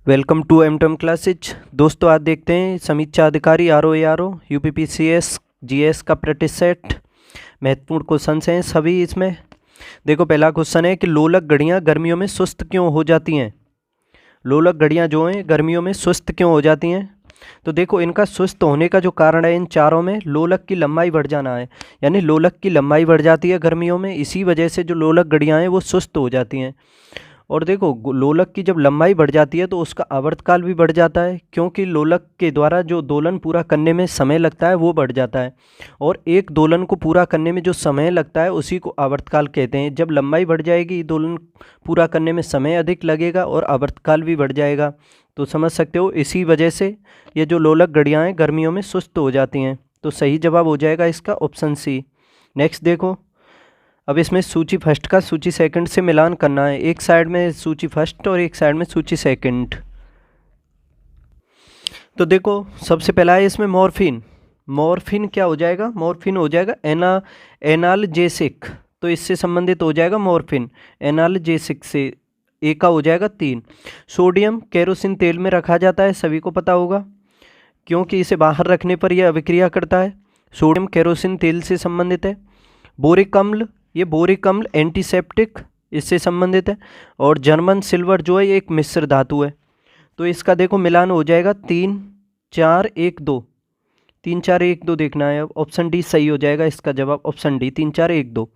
Welcome to एमटम classes. दोस्तों आज देखते हैं समीक्षा अधिकारी आर ओ यूपीपीसीएस जीएस का प्रैक्टिस सेट। महत्वपूर्ण क्वेश्चन हैं सभी इसमें। देखो पहला क्वेश्चन है कि लोलक घड़ियाँ गर्मियों में सुस्त क्यों हो जाती हैं। लोलक घड़ियाँ जो हैं गर्मियों में सुस्त क्यों हो जाती हैं। तो देखो इनका सुस्त होने का जो कारण है इन चारों में लोलक की लंबाई बढ़ जाना है, यानी लोलक की लंबाई बढ़ जाती है गर्मियों में, इसी वजह से जो लोलक घड़ियाँ हैं वो सुस्त हो जाती हैं। और देखो लोलक की जब लंबाई बढ़ जाती है तो उसका आवर्तकाल भी बढ़ जाता है, क्योंकि लोलक के द्वारा जो दोलन पूरा करने में समय लगता है वो बढ़ जाता है। और एक दोलन को पूरा करने में जो समय लगता है उसी को आवर्तकाल कहते हैं। जब लंबाई बढ़ जाएगी दोलन पूरा करने में समय अधिक लगेगा और आवर्तकाल भी बढ़ जाएगा। तो समझ सकते हो इसी वजह से ये जो लोलक घड़ियाँ हैं गर्मियों में सुस्त हो जाती हैं। तो सही जवाब हो जाएगा इसका ऑप्शन सी। नेक्स्ट देखो, अब इसमें सूची फर्स्ट का सूची सेकंड से मिलान करना है। एक साइड में सूची फर्स्ट और एक साइड में सूची सेकंड। तो देखो सबसे पहला है इसमें मॉर्फिन। मॉर्फिन क्या हो जाएगा, मॉर्फिन हो जाएगा एनाल्जेसिक। तो इससे संबंधित हो जाएगा मॉर्फिन एनाल्जेसिक से। ए का हो जाएगा 3। सोडियम केरोसिन तेल में रखा जाता है, सभी को पता होगा, क्योंकि इसे बाहर रखने पर यह अभिक्रिया करता है। सोडियम केरोसिन तेल से संबंधित है। बोरिक अम्ल, ये बोरिक अम्ल एंटीसेप्टिक इससे संबंधित है। और जर्मन सिल्वर जो है ये एक मिश्र धातु है। तो इसका देखो मिलान हो जाएगा 3 4 1 2। 3 4 1 2 देखना है। ऑप्शन डी सही हो जाएगा इसका जवाब, ऑप्शन डी 3 4 1 2।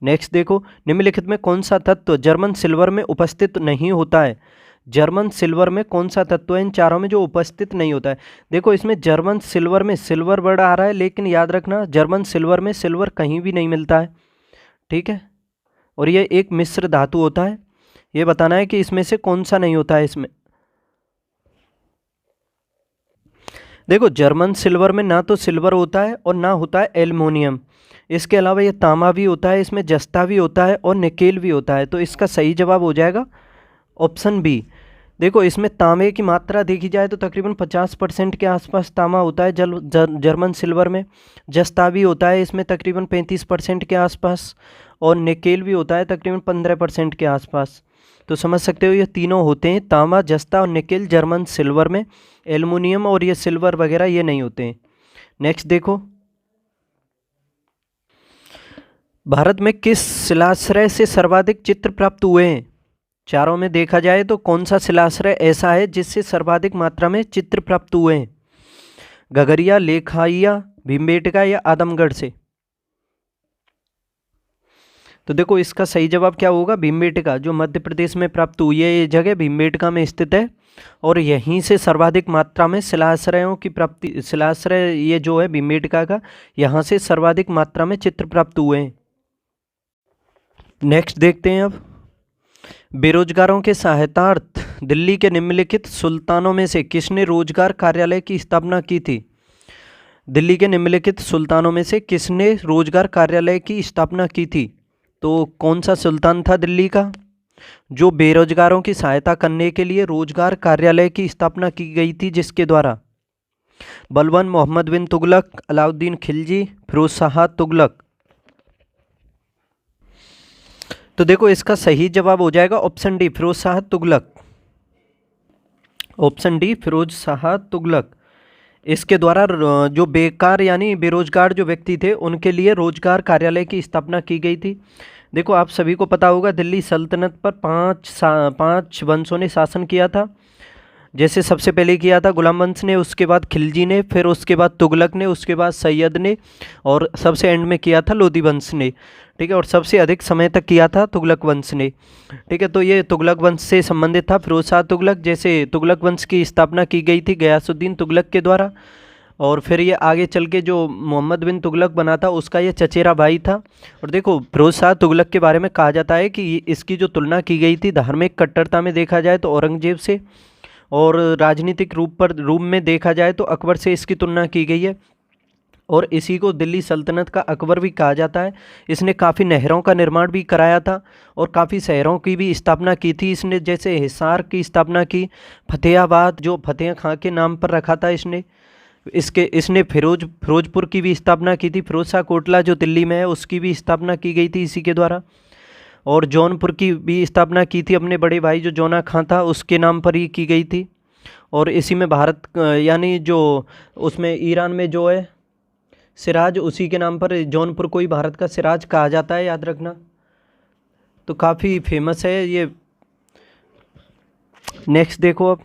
नेक्स्ट देखो, निम्नलिखित में कौन सा तत्व जर्मन सिल्वर में उपस्थित नहीं होता है। जर्मन सिल्वर में कौन सा तत्व है इन चारों में जो उपस्थित नहीं होता है। देखो इसमें जर्मन सिल्वर में सिल्वर वर्ड आ रहा है, लेकिन याद रखना जर्मन सिल्वर में सिल्वर कहीं भी नहीं मिलता है, ठीक है। और ये एक मिश्र धातु होता है। ये बताना है कि इसमें से कौन सा नहीं होता है इसमें। देखो जर्मन सिल्वर में ना तो सिल्वर होता है और ना होता है एल्युमिनियम। इसके अलावा ये तांबा भी होता है, इसमें जस्ता भी होता है और निकेल भी होता है। तो इसका सही जवाब हो जाएगा ऑप्शन बी। देखो इसमें तांबे की मात्रा देखी जाए तो तकरीबन 50% के आसपास तांबा होता है जर्मन सिल्वर में। जस्ता भी होता है इसमें तकरीबन 35% के आसपास। और निकेल भी होता है तकरीबन 15% के आसपास। तो समझ सकते हो ये तीनों होते हैं, तांबा जस्ता और निकेल जर्मन सिल्वर में। एल्युमिनियम और ये सिल्वर वगैरह ये नहीं होते हैं। नेक्स्ट देखो, भारत में किस शिलाश्रय से सर्वाधिक चित्र प्राप्त हुए हैं। चारों में देखा जाए तो कौन सा शिलाश्रय ऐसा है जिससे सर्वाधिक मात्रा में चित्र प्राप्त हुए हैं। घगरिया, लेखाइया, भीमबेटका या आदमगढ़ से। तो देखो इसका सही जवाब क्या होगा, भीमबेटका, जो मध्य प्रदेश में प्राप्त हुई है। ये जगह भीमबेटका में स्थित है और यहीं से सर्वाधिक मात्रा में शिलाश्रयों की प्राप्ति, शिलाश्रय ये जो है भीमबेटका का, यहाँ से सर्वाधिक मात्रा में चित्र प्राप्त हुए हैं। नेक्स्ट देखते हैं अब, बेरोजगारों के सहायतार्थ दिल्ली के निम्नलिखित सुल्तानों में से किसने रोजगार कार्यालय की स्थापना की थी। दिल्ली के निम्नलिखित सुल्तानों में से किसने रोजगार कार्यालय की स्थापना की थी। तो कौन सा सुल्तान था दिल्ली का जो बेरोजगारों की सहायता करने के लिए रोजगार कार्यालय की स्थापना की गई थी, जिसके द्वारा। बलबन, मोहम्मद बिन तुगलक, अलाउद्दीन खिलजी, फिरोज शाह तुगलक। तो देखो इसका सही जवाब हो जाएगा option D, Firoz Shah Tughlaq. Option D Firoz Shah Tughlaq. इसके द्वारा जो बेकार यानी बेरोजगार जो व्यक्ति थे उनके लिए रोजगार कार्यालय की स्थापना की गई थी। देखो आप सभी को पता होगा दिल्ली सल्तनत पर 5 वंशों ने शासन किया था। जैसे सबसे पहले किया था गुलाम वंश ने, उसके बाद खिलजी ने, फिर उसके बाद तुगलक ने, उसके बाद सैयद ने, और सबसे एंड में किया था लोधी वंश ने, ठीक है। और सबसे अधिक समय तक किया था तुगलक वंश ने, ठीक है। तो ये तुगलक वंश से संबंधित था फिरोज शाह तुगलक। जैसे तुगलक वंश की स्थापना की गई थी गयासुद्दीन तुगलक के द्वारा, और फिर ये आगे चल के जो मोहम्मद बिन तुगलक बना था उसका ये चचेरा भाई था। और देखो फिरोज शाह तुगलक के बारे में कहा जाता है कि इसकी जो तुलना की गई थी धार्मिक कट्टरता में देखा जाए तो औरंगजेब से, और राजनीतिक रूप में देखा जाए तो अकबर से इसकी तुलना की गई है। और इसी को दिल्ली सल्तनत का अकबर भी कहा जाता है। इसने काफ़ी नहरों का निर्माण भी कराया था और काफ़ी शहरों की भी स्थापना की थी इसने। जैसे हिसार की स्थापना की, फतेहाबाद जो फतेह खां के नाम पर रखा था इसने फिरोजपुर की भी स्थापना की थी। फिरोज शाह कोटला जो दिल्ली में है उसकी भी स्थापना की गई थी इसी के द्वारा। और जौनपुर की भी स्थापना की थी अपने बड़े भाई जो जौना खां था उसके नाम पर ही की गई थी। और इसी में भारत यानी जो उसमें ईरान में जो है सिराज, उसी के नाम पर जौनपुर को ही भारत का सिराज कहा जाता है, याद रखना। तो काफ़ी फेमस है ये। नेक्स्ट देखो अब,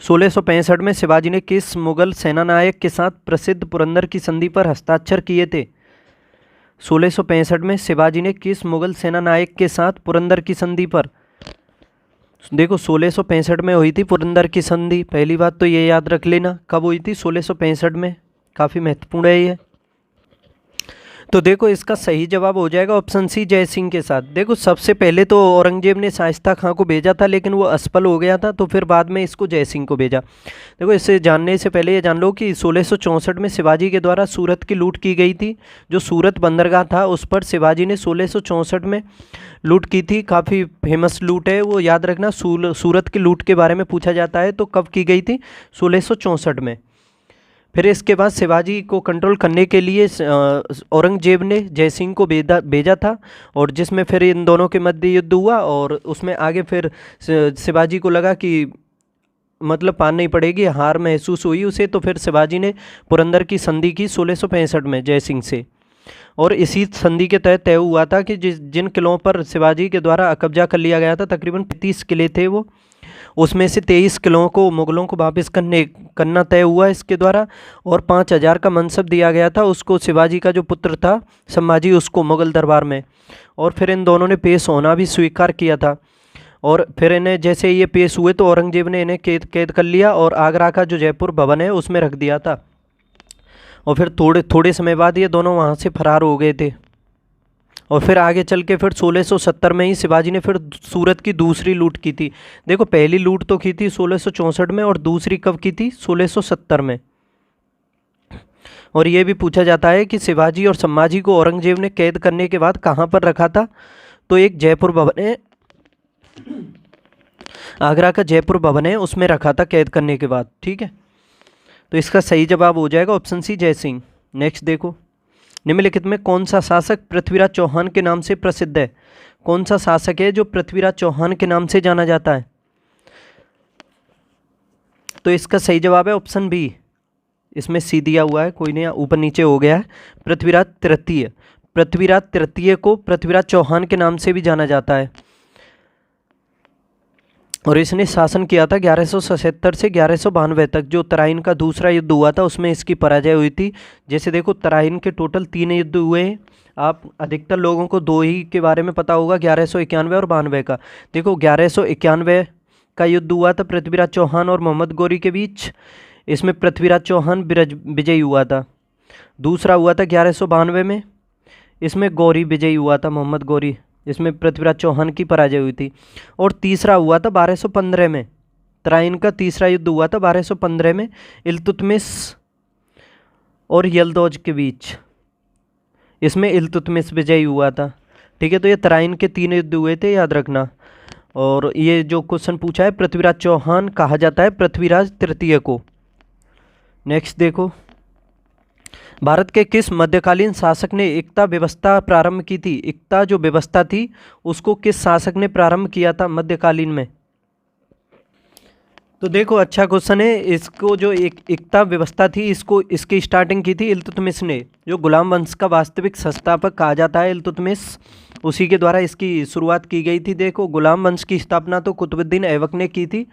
1665 में शिवाजी ने किस मुगल सेनानायक के साथ प्रसिद्ध पुरंदर की संधि पर हस्ताक्षर किए थे? 1665 में शिवाजी ने किस मुगल सेनानायक के साथ पुरंदर की संधि पर, देखो 1665 में हुई थी पुरंदर की संधि। पहली बात तो ये याद रख लेना कब हुई थी, 1665 में। काफ़ी महत्वपूर्ण है ये। तो देखो इसका सही जवाब हो जाएगा ऑप्शन सी, जय सिंह के साथ। देखो सबसे पहले तो औरंगजेब ने शाइस्ता खां को भेजा था, लेकिन वो असफल हो गया था, तो फिर बाद में इसको जय सिंह को भेजा। देखो इसे जानने से पहले ये जान लो कि 1664 में शिवाजी के द्वारा सूरत की लूट की गई थी। जो सूरत बंदरगाह था उस पर शिवाजी ने 1664 में लूट की थी। काफ़ी फेमस लूट है वो, याद रखना। सूरत की लूट के बारे में पूछा जाता है तो कब की गई थी, 1664 में। फिर इसके बाद शिवाजी को कंट्रोल करने के लिए औरंगजेब ने जय सिंह को भेजा था, और जिसमें फिर इन दोनों के मध्य युद्ध हुआ, और उसमें आगे फिर शिवाजी को लगा कि मतलब पार नहीं पड़ेगी, हार महसूस हुई उसे, तो फिर शिवाजी ने पुरंदर की संधि की 1665 में जय सिंह से। और इसी संधि के तहत तय हुआ था कि जिन किलों पर शिवाजी के द्वारा कब्जा कर लिया गया था, तकरीबन 35 किले थे वो, उसमें से 23 किलों को मुगलों को वापस करना तय हुआ इसके द्वारा, और 5000 का मनसब दिया गया था उसको, शिवाजी का जो पुत्र था संभाजी, उसको मुगल दरबार में। और फिर इन दोनों ने पेश होना भी स्वीकार किया था। और फिर इन्हें जैसे ये पेश हुए तो औरंगजेब ने इन्हें कैद कर लिया, और आगरा का जो जयपुर भवन है उसमें रख दिया था। और फिर थोड़े समय बाद ये दोनों वहाँ से फरार हो गए थे। और फिर आगे चल के फिर 1670 में ही शिवाजी ने फिर सूरत की दूसरी लूट की थी। देखो पहली लूट तो की थी 1664 में, और दूसरी कब की थी, 1670 में। और ये भी पूछा जाता है कि शिवाजी और संभाजी को औरंगजेब ने कैद करने के बाद कहाँ पर रखा था, तो एक जयपुर भवन है, आगरा का जयपुर भवन है, उसमें रखा था कैद करने के बाद। ठीक है, तो इसका सही जवाब हो जाएगा ऑप्शन सी, जय सिंह। नेक्स्ट देखो, निम्नलिखित में कौन सा शासक पृथ्वीराज चौहान के नाम से प्रसिद्ध है? कौन सा शासक है जो पृथ्वीराज चौहान के नाम से जाना जाता है? तो इसका सही जवाब है ऑप्शन बी, इसमें सी दिया हुआ है, कोई नहीं ऊपर नीचे हो गया है, पृथ्वीराज तृतीय। पृथ्वीराज तृतीय को पृथ्वीराज चौहान के नाम से भी जाना जाता है। और इसने शासन किया था 1177 से 1192 तक। जो तराइन का दूसरा युद्ध हुआ था उसमें इसकी पराजय हुई थी। जैसे देखो तराइन के टोटल 3 युद्ध हुए हैं, आप अधिकतर लोगों को 2 ही के बारे में पता होगा, 1191 और 92 का। देखो 1191 का युद्ध हुआ था पृथ्वीराज चौहान और मोहम्मद गौरी के बीच, इसमें पृथ्वीराज चौहान विजयी हुआ था। दूसरा हुआ था 1192 में, इसमें गौरी विजयी हुआ था, मोहम्मद गौरी, इसमें पृथ्वीराज चौहान की पराजय हुई थी। और तीसरा हुआ था 1215 में, तराइन का तीसरा युद्ध हुआ था 1215 में, इल्तुतमिश और यल्दौज के बीच, इसमें इल्तुतमिश विजयी हुआ था। ठीक है, तो ये तराइन के 3 युद्ध हुए थे, याद रखना। और ये जो क्वेश्चन पूछा है, पृथ्वीराज चौहान कहा जाता है पृथ्वीराज तृतीय को। नेक्स्ट देखो, भारत के किस मध्यकालीन शासक ने एकता व्यवस्था प्रारंभ की थी? एकता जो व्यवस्था थी उसको किस शासक ने प्रारंभ किया था मध्यकालीन में? तो देखो अच्छा क्वेश्चन है। इसको जो एकता व्यवस्था थी, इसकी स्टार्टिंग की थी इल्तुतमिश ने, जो गुलाम वंश का वास्तविक संस्थापक कहा जाता है इल्तुतमिश, उसी के द्वारा इसकी शुरुआत की गई थी। देखो गुलाम वंश की स्थापना तो कुतुबुद्दीन ऐबक ने की थी,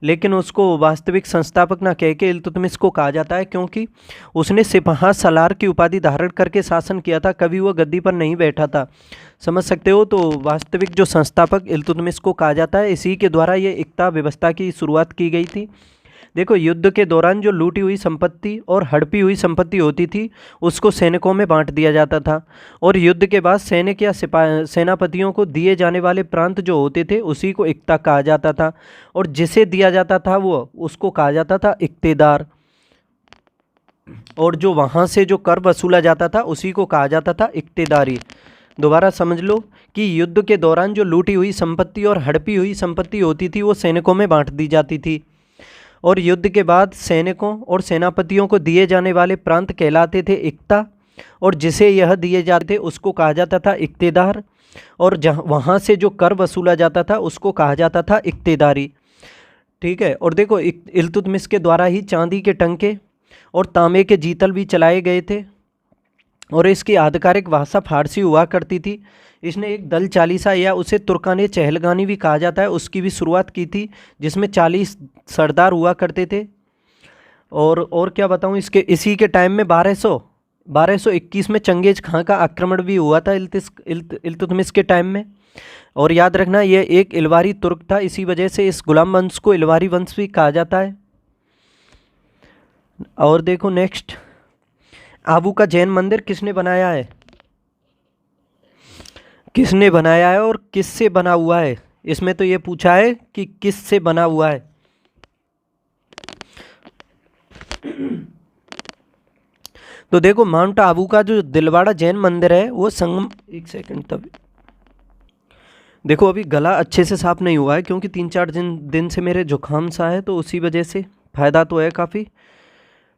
लेकिन उसको वास्तविक संस्थापक ना कह के इल्तुतमिश को कहा जाता है, क्योंकि उसने सिपाहा सालार की उपाधि धारण करके शासन किया था, कभी वह गद्दी पर नहीं बैठा था। समझ सकते हो, तो वास्तविक जो संस्थापक इल्तुतमिश को कहा जाता है, इसी के द्वारा ये एकता व्यवस्था की शुरुआत की गई थी। देखो युद्ध के दौरान जो लूटी हुई संपत्ति और हड़पी हुई संपत्ति होती थी उसको सैनिकों में बांट दिया जाता था, और युद्ध के बाद सैनिक या सेनापतियों को दिए जाने वाले प्रांत जो होते थे उसी को एकता कहा जाता था, और जिसे दिया जाता था वो उसको कहा जाता था इक्तेदार, और जो वहाँ से जो कर वसूला जाता था उसी को कहा जाता था इक्तेदारी। दोबारा समझ लो कि युद्ध के दौरान जो लूटी हुई संपत्ति और हड़पी हुई संपत्ति होती थी वो सैनिकों में बांट दी जाती थी, और युद्ध के बाद सैनिकों और सेनापतियों को दिए जाने वाले प्रांत कहलाते थे इक्ता, और जिसे यह दिए जाते थे उसको कहा जाता था इक्तेदार, और जहाँ वहाँ से जो कर वसूला जाता था उसको कहा जाता था इक्तेदारी। ठीक है। और देखो इल्तुतमिश के द्वारा ही चांदी के टंके और तांबे के जीतल भी चलाए गए थे और इसकी आधिकारिक भाषा फारसी हुआ करती थी। इसने एक दल चालीसा या उसे तुर्काने चहलगानी भी कहा जाता है, उसकी भी शुरुआत की थी, जिसमें 40 सरदार हुआ करते थे। और क्या बताऊं, इसके इसी के टाइम में 1221 में चंगेज खां का आक्रमण भी हुआ था इल्तुतमिश के टाइम में। और याद रखना ये एक इलवारी तुर्क था, इसी वजह से इस गुलाम वंश को इलवारी वंश भी कहा जाता है। और देखो नेक्स्ट, आबू का जैन मंदिर किसने बनाया है? किसने बनाया है और किससे बना हुआ है? इसमें तो ये पूछा है कि किससे बना हुआ है। तो देखो माउंट आबू का जो दिलवाड़ा जैन मंदिर है वो संगम, एक सेकंड, तब देखो अभी गला अच्छे से साफ नहीं हुआ है क्योंकि 3-4 दिन से मेरे जुकाम सा है, तो उसी वजह से फ़ायदा तो है काफ़ी।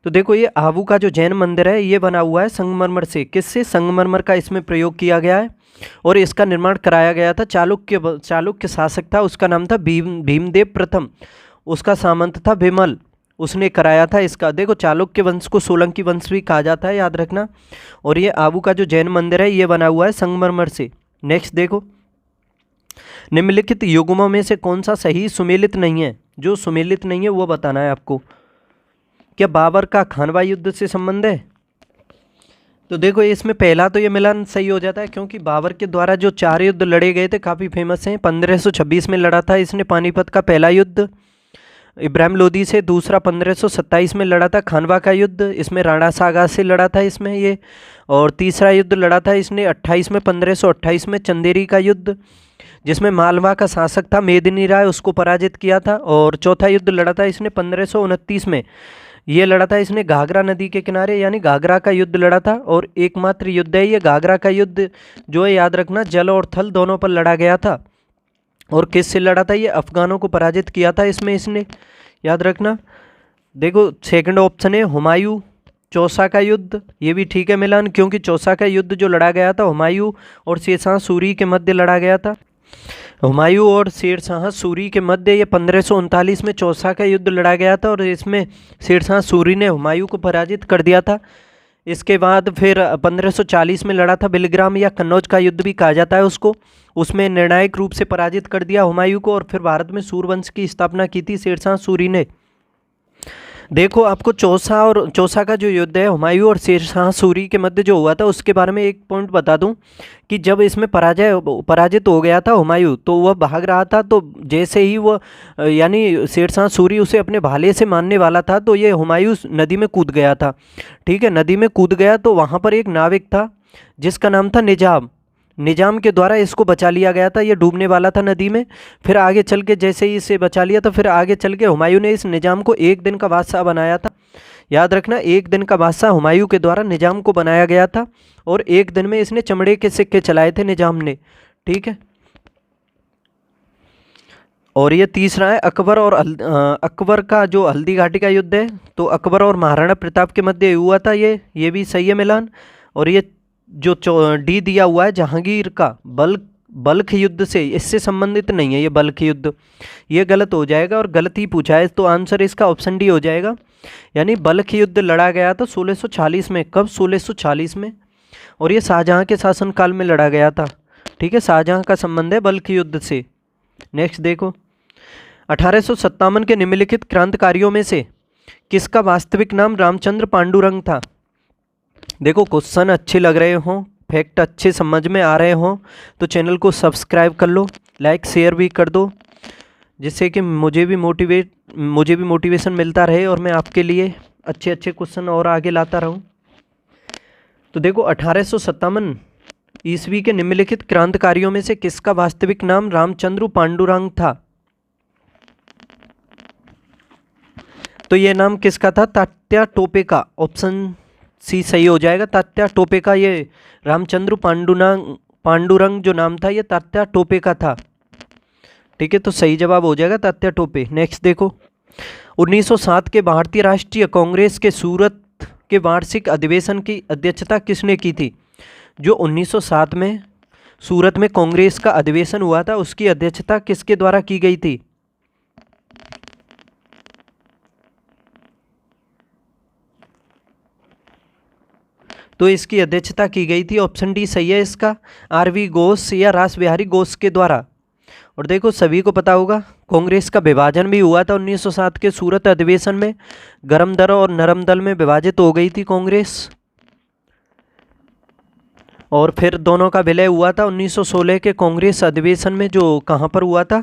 तो देखो ये आबू का जो जैन मंदिर है ये बना हुआ है संगमरमर से। किससे? संगमरमर का इसमें प्रयोग किया गया है और इसका निर्माण कराया गया था चालुक्य शासक था, उसका नाम था भीमदेव प्रथम, उसका सामंत था विमल, उसने कराया था इसका। देखो चालुक्य वंश को सोलंकी वंश भी कहा जाता है, याद रखना। और ये आबू का जो जैन मंदिर है ये बना हुआ है संगमरमर से। नेक्स्ट देखो, निम्नलिखित युग्मों में से कौन सा सही सुमेलित नहीं है? जो सुमेलित नहीं है वो बताना है आपको। क्या बाबर का खानवा युद्ध से संबंध है? तो देखो इसमें पहला तो ये मिलान सही हो जाता है क्योंकि बाबर के द्वारा जो 4 युद्ध लड़े गए थे काफ़ी फेमस हैं। 1526 में लड़ा था इसने पानीपत का पहला युद्ध इब्राहिम लोदी से, दूसरा 1527 में लड़ा था खानवा का युद्ध, इसमें राणा सागा से लड़ा था इसमें ये, और तीसरा युद्ध लड़ा था इसने 1528 में चंदेरी का युद्ध, जिसमें मालवा का शासक था मेदिनी राय, उसको पराजित किया था। और चौथा युद्ध लड़ा था इसने 1529 में, ये लड़ा था इसने घाघरा नदी के किनारे, यानी घाघरा का युद्ध लड़ा था। और एकमात्र युद्ध है ये घाघरा का युद्ध, जो है याद रखना जल और थल दोनों पर लड़ा गया था। और किससे लड़ा था? ये अफगानों को पराजित किया था इसमें इसने, याद रखना। देखो सेकंड ऑप्शन है हुमायूं चौसा का युद्ध, ये भी ठीक है मिलान, क्योंकि चौसा का युद्ध जो लड़ा गया था हुमायूं और शेरशाह सूरी के मध्य लड़ा गया था। हुमायूं और शेरशाह सूरी के मध्य ये 1539 में चौसा का युद्ध लड़ा गया था और इसमें शेरशाह सूरी ने हुमायूं को पराजित कर दिया था। इसके बाद फिर 1540 में लड़ा था बिलग्राम या कन्नौज का युद्ध भी कहा जाता है उसको, उसमें निर्णायक रूप से पराजित कर दिया हुमायूं को और फिर भारत में सूरवंश की स्थापना की थी शेरशाह सूरी ने। देखो आपको चौसा का जो युद्ध है हुमायूं और शेरशाह सूरी के मध्य जो हुआ था उसके बारे में एक पॉइंट बता दूं कि जब इसमें पराजित हो गया था हुमायूं तो वह भाग रहा था, तो जैसे ही वह यानी शेरशाह सूरी उसे अपने भाले से मारने वाला था तो ये हुमायूं नदी में कूद गया था। ठीक है, नदी में कूद गया तो वहाँ पर एक नाविक था जिसका नाम था निजाम के द्वारा इसको बचा लिया गया था, ये डूबने वाला था नदी में। फिर आगे चल के जैसे ही इसे बचा लिया तो फिर आगे चल के हुमायूं ने इस निजाम को 1 दिन का बादशाह बनाया था। याद रखना 1 दिन का बादशाह हुमायूं के द्वारा निजाम को बनाया गया था और 1 दिन में इसने चमड़े के सिक्के चलाए थे निजाम ने। ठीक है, और ये तीसरा है अकबर का जो हल्दी घाटी का युद्ध है, तो अकबर और महाराणा प्रताप के मध्य हुआ था ये भी सही है मिलान। और ये जो डी दिया हुआ है जहांगीर का बल्ख युद्ध से, इससे संबंधित नहीं है ये बल्ख युद्ध, ये गलत हो जाएगा और गलत ही पूछा है, तो आंसर इसका ऑप्शन डी हो जाएगा। यानी बल्ख युद्ध लड़ा गया था 1640 में। कब? 1640 में, और ये शाहजहां के शासनकाल में लड़ा गया था। ठीक है, शाहजहां का संबंध है बल्ख युद्ध से। नेक्स्ट देखो, 1857 के निम्नलिखित क्रांतिकारियों में से किसका वास्तविक नाम रामचंद्र पांडुरंग था? देखो क्वेश्चन अच्छे लग रहे हों, फैक्ट अच्छे समझ में आ रहे हों तो चैनल को सब्सक्राइब कर लो, लाइक शेयर भी कर दो, जिससे कि मुझे भी मोटिवेशन मिलता रहे और मैं आपके लिए अच्छे क्वेश्चन और आगे लाता रहूं। तो देखो 1857 ईस्वी के निम्नलिखित क्रांतिकारियों में से किसका वास्तविक नाम रामचंद्र पांडुरंग था? तो ये नाम किसका था? तात्या टोपे का। ऑप्शन सी सही हो जाएगा, तात्या टोपे का। ये रामचंद्र पांडुरंग जो नाम था ये तात्या टोपे का था। ठीक है, तो सही जवाब हो जाएगा तात्या टोपे। नेक्स्ट देखो, 1907 के भारतीय राष्ट्रीय कांग्रेस के सूरत के वार्षिक अधिवेशन की अध्यक्षता किसने की थी? जो 1907 में सूरत में कांग्रेस का अधिवेशन हुआ था उसकी अध्यक्षता किसके द्वारा की गई थी? तो इसकी अध्यक्षता की गई थी, ऑप्शन डी सही है इसका, आर.वी. घोष या रासबिहारी घोष के द्वारा। और देखो सभी को पता होगा कांग्रेस का विभाजन भी हुआ था 1907 के सूरत अधिवेशन में, गरम दल और नरम दल में विभाजित हो गई थी कांग्रेस, और फिर दोनों का विलय हुआ था 1916 के कांग्रेस अधिवेशन में, जो कहाँ पर हुआ था,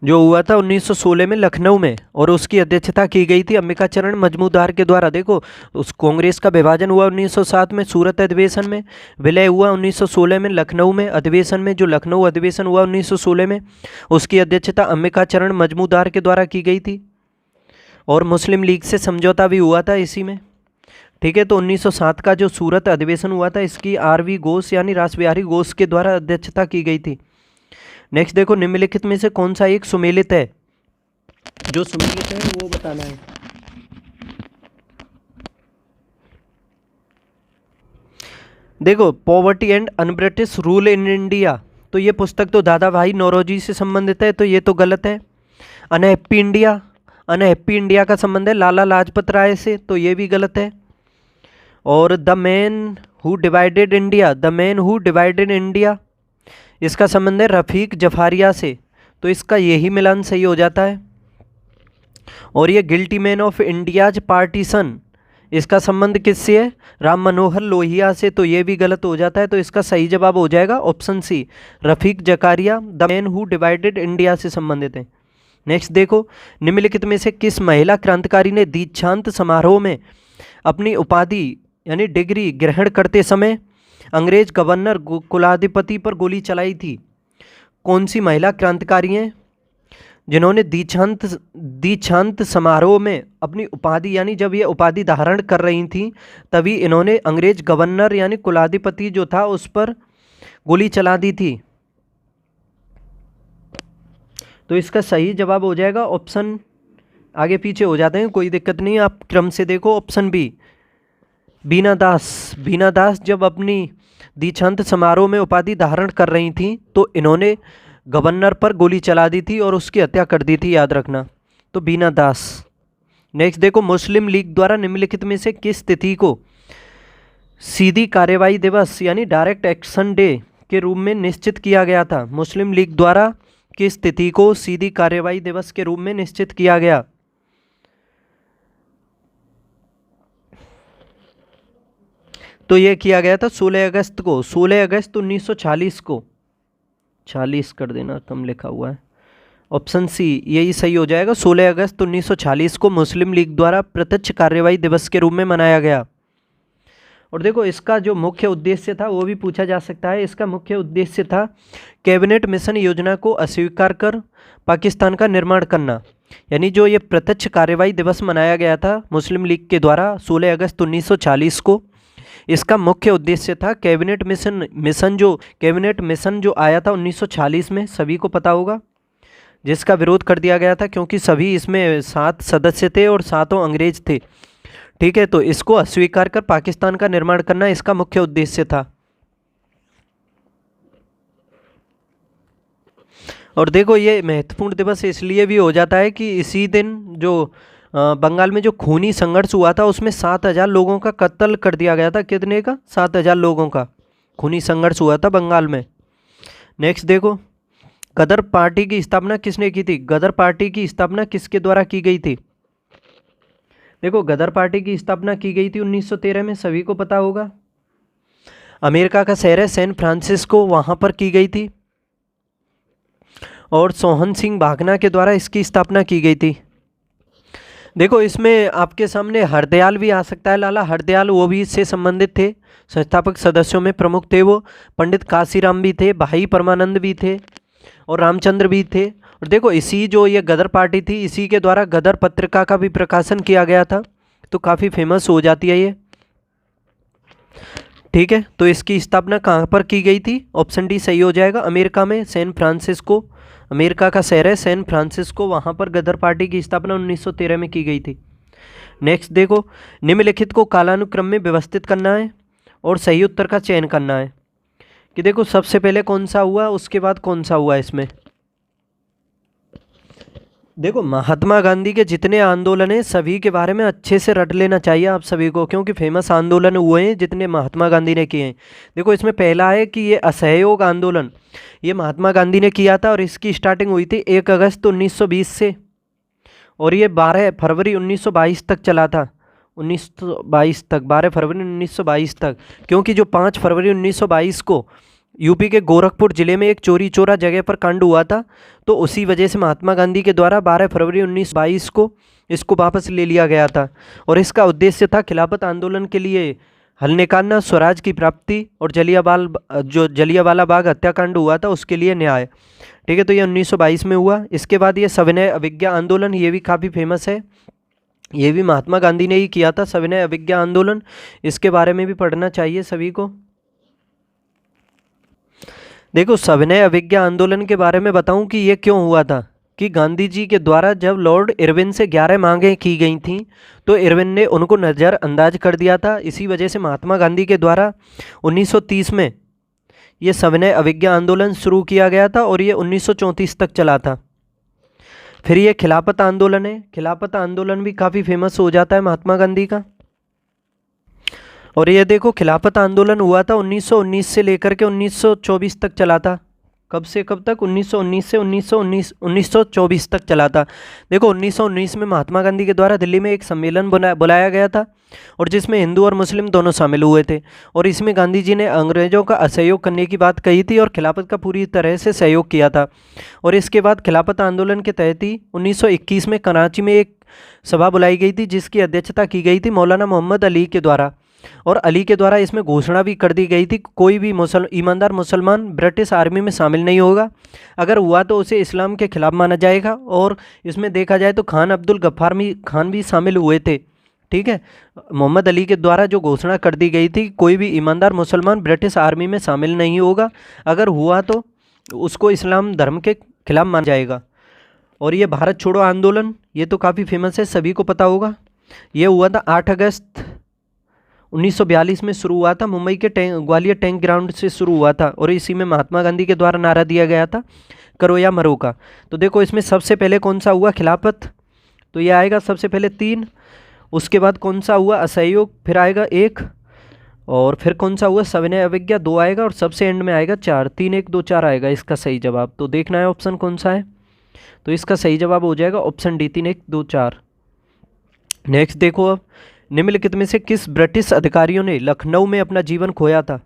जो हुआ था 1916 में लखनऊ में, और उसकी अध्यक्षता की गई थी अंबिका चरण मजमूदार के द्वारा। देखो उस कांग्रेस का विभाजन हुआ 1907 में सूरत अधिवेशन में, विलय हुआ 1916 में लखनऊ में अधिवेशन में, जो लखनऊ अधिवेशन हुआ 1916 में, उसकी अध्यक्षता अंबिका चरण मजमूदार के द्वारा की गई थी, और मुस्लिम लीग से समझौता भी हुआ था इसी में। ठीक है, तो 1907 का जो सूरत अधिवेशन हुआ था इसकी आर.वी. घोष यानी रासबिहारी घोष के द्वारा अध्यक्षता की गई थी। नेक्स्ट देखो, निम्नलिखित में से कौन सा एक सुमेलित है, जो सुमेलित है वो बताना है। देखो, poverty and un-British rule in India, तो ये पुस्तक तो दादा भाई नौरोजी से संबंधित है, तो ये तो गलत है। अनहैप्पी इंडिया, अनहैप्पी इंडिया का संबंध है लाला लाजपत राय से, तो ये भी गलत है। और the man who divided India, the man who divided India, इसका संबंध है रफ़ीक जफारिया से, तो इसका यही मिलान सही हो जाता है। और ये guilty man of India's partition, इसका संबंध किससे है, राम मनोहर लोहिया से, तो ये भी गलत हो जाता है, तो इसका सही जवाब हो जाएगा option C, Rafiq Zakaria the man who divided India से संबंधित है। नेक्स्ट देखो, निम्नलिखित में से किस महिला क्रांतिकारी ने दीक्षांत समारोह में अपनी उपाधि यानी डिग्री ग्रहण करते समय अंग्रेज गवर्नर कुलाधिपति पर गोली चलाई थी? कौन सी महिला क्रांतिकारी हैं जिन्होंने दीक्षांत समारोह में अपनी उपाधि यानी जब ये उपाधि धारण कर रही थी तभी इन्होंने अंग्रेज गवर्नर यानी कुलाधिपति जो था उस पर गोली चला दी थी? तो इसका सही जवाब हो जाएगा ऑप्शन, आगे पीछे हो जाते हैं कोई दिक्कत नहीं, आप क्रम से देखो, ऑप्शन बी, बीना दास। बीना दास जब अपनी दीक्षांत समारोह में उपाधि धारण कर रही थी तो इन्होंने गवर्नर पर गोली चला दी थी और उसकी हत्या कर दी थी, याद रखना, तो बीना दास। नेक्स्ट देखो, मुस्लिम लीग द्वारा निम्नलिखित में से किस तिथि को सीधी कार्यवाही दिवस यानी डायरेक्ट एक्शन डे के रूप में निश्चित किया गया था? मुस्लिम लीग द्वारा किस तिथि को सीधी कार्यवाही दिवस के रूप में निश्चित किया गया? तो ये किया गया था 16 अगस्त को, 16 अगस्त 1940 को, 40 कर देना, कम लिखा हुआ है, ऑप्शन सी यही सही हो जाएगा। 16 अगस्त 1940 को मुस्लिम लीग द्वारा प्रत्यक्ष कार्यवाही दिवस के रूप में मनाया गया। और देखो इसका जो मुख्य उद्देश्य था वो भी पूछा जा सकता है। इसका मुख्य उद्देश्य था कैबिनेट मिशन योजना को अस्वीकार कर पाकिस्तान का निर्माण करना, यानी जो ये प्रत्यक्ष कार्यवाही दिवस मनाया गया था मुस्लिम लीग के द्वारा 16 अगस्त 1940 को, इसका मुख्य उद्देश्य था कैबिनेट मिशन जो आया था 1940 में, सभी को पता होगा, जिसका विरोध कर दिया गया था क्योंकि सभी इसमें 7 सदस्य थे और 7 अंग्रेज थे। ठीक है, तो इसको अस्वीकार कर पाकिस्तान का निर्माण करना इसका मुख्य उद्देश्य था। और देखो ये महत्वपूर्ण दिवस इसलिए भी हो जाता है कि इसी दिन जो बंगाल में जो खूनी संघर्ष हुआ था उसमें 7,000 लोगों का कत्ल कर दिया गया था। कितने का? 7,000 लोगों का खूनी संघर्ष हुआ था बंगाल में। नेक्स्ट देखो, गदर पार्टी की स्थापना किसने की थी? गदर पार्टी की स्थापना किसके द्वारा की गई थी? देखो गदर पार्टी की स्थापना की गई थी 1913 में, सभी को पता होगा। अमेरिका का शहर है सैन फ्रांसिस्को, वहाँ पर की गई थी, और सोहन सिंह भागना के द्वारा इसकी स्थापना की गई थी। देखो इसमें आपके सामने हरदयाल भी आ सकता है, लाला हरदयाल, वो भी इससे संबंधित थे, संस्थापक सदस्यों में प्रमुख थे वो। पंडित काशीराम भी थे, भाई परमानंद भी थे, और रामचंद्र भी थे। और देखो इसी जो ये गदर पार्टी थी इसी के द्वारा गदर पत्रिका का भी प्रकाशन किया गया था, तो काफ़ी फेमस हो जाती है ये। ठीक है, तो इसकी स्थापना कहाँ पर की गई थी? ऑप्शन डी सही हो जाएगा, अमेरिका में सैन फ्रांसिस्को, अमेरिका का शहर है सैन फ्रांसिस्को, वहाँ पर गदर पार्टी की स्थापना 1913 में की गई थी। नेक्स्ट देखो, निम्नलिखित को कालानुक्रम में व्यवस्थित करना है और सही उत्तर का चयन करना है कि देखो सबसे पहले कौन सा हुआ उसके बाद कौन सा हुआ। इसमें देखो, महात्मा गांधी के जितने आंदोलन हैं सभी के बारे में अच्छे से रट लेना चाहिए आप सभी को, क्योंकि फेमस आंदोलन हुए हैं जितने महात्मा गांधी ने किए हैं। देखो, इसमें पहला है कि ये असहयोग आंदोलन, ये महात्मा गांधी ने किया था और इसकी स्टार्टिंग हुई थी 1 अगस्त 1920 से, और ये 12 फरवरी 1922 तक चला था। 1922 तक, 12 फरवरी 1922 तक, क्योंकि जो 5 फरवरी 1922 को यूपी के गोरखपुर जिले में एक चोरी चोरा जगह पर कांड हुआ था, तो उसी वजह से महात्मा गांधी के द्वारा 12 फरवरी 1922 को इसको वापस ले लिया गया था। और इसका उद्देश्य था खिलाफत आंदोलन के लिए हल निकालना, स्वराज की प्राप्ति, और जलियांवाला बाग हत्याकांड हुआ था उसके लिए न्याय। ठीक है, तो ये 1922 में हुआ। इसके बाद ये सविनय अवज्ञा आंदोलन, ये भी काफ़ी फेमस है, ये भी महात्मा गांधी ने ही किया था, सविनय अवज्ञा आंदोलन। इसके बारे में भी पढ़ना चाहिए सभी को। देखो, सविनय अवज्ञा आंदोलन के बारे में बताऊं कि ये क्यों हुआ था, कि गांधी जी के द्वारा जब लॉर्ड इरविन से 11 मांगें की गई थीं तो इरविन ने उनको नज़रअंदाज कर दिया था। इसी वजह से महात्मा गांधी के द्वारा 1930 में ये सविनय अवज्ञा आंदोलन शुरू किया गया था और ये 1934 तक चला था। फिर ये खिलाफत आंदोलन है, खिलाफत आंदोलन भी काफ़ी फेमस हो जाता है महात्मा गांधी का। और ये देखो, खिलाफत आंदोलन हुआ था 1919 से लेकर के 1924 तक चला था। कब से कब तक? 1919 से 1924 तक चला था। देखो, 1919 में महात्मा गांधी के द्वारा दिल्ली में एक सम्मेलन बुलाया गया था, और जिसमें हिंदू और मुस्लिम दोनों शामिल हुए थे, और इसमें गांधी जी ने अंग्रेज़ों का असहयोग करने की बात कही थी और खिलाफत का पूरी तरह से सहयोग किया था। और इसके बाद खिलाफत आंदोलन के तहत ही 1921 में कराची में एक सभा बुलाई गई थी, जिसकी अध्यक्षता की गई थी मौलाना मोहम्मद अली के द्वारा, और अली के द्वारा इसमें घोषणा भी कर दी गई थी कोई भी ईमानदार मुसलमान ब्रिटिश आर्मी में शामिल नहीं होगा, अगर हुआ तो उसे इस्लाम के खिलाफ माना जाएगा। और इसमें देखा जाए तो खान अब्दुल गफ्फार खान भी शामिल हुए थे। ठीक है, मोहम्मद अली के द्वारा जो घोषणा कर दी गई थी कोई भी ईमानदार मुसलमान ब्रिटिश आर्मी में शामिल नहीं होगा, अगर हुआ तो उसको इस्लाम धर्म के खिलाफ माना जाएगा। और ये भारत छोड़ो आंदोलन, ये तो काफ़ी फेमस है, सभी को पता होगा। ये हुआ था 8 अगस्त 1942 में शुरू हुआ था, मुंबई के ग्वालियर टैंक ग्राउंड से शुरू हुआ था, और इसी में महात्मा गांधी के द्वारा नारा दिया गया था, करो या मरो का। तो देखो, इसमें सबसे पहले कौन सा हुआ? खिलाफत, तो ये आएगा सबसे पहले 3। उसके बाद कौन सा हुआ? असहयोग, फिर आएगा 1, और फिर कौन सा हुआ? सविनय अवज्ञा 2 आएगा, और सबसे एंड में आएगा 4। 3 1 2 4 आएगा इसका सही जवाब। तो देखना है ऑप्शन कौन सा है, तो इसका सही जवाब हो जाएगा ऑप्शन डी, 3 1 2 4। नेक्स्ट देखो, अब निम्नलिखित में से किस ब्रिटिश अधिकारियों ने लखनऊ में अपना जीवन खोया था?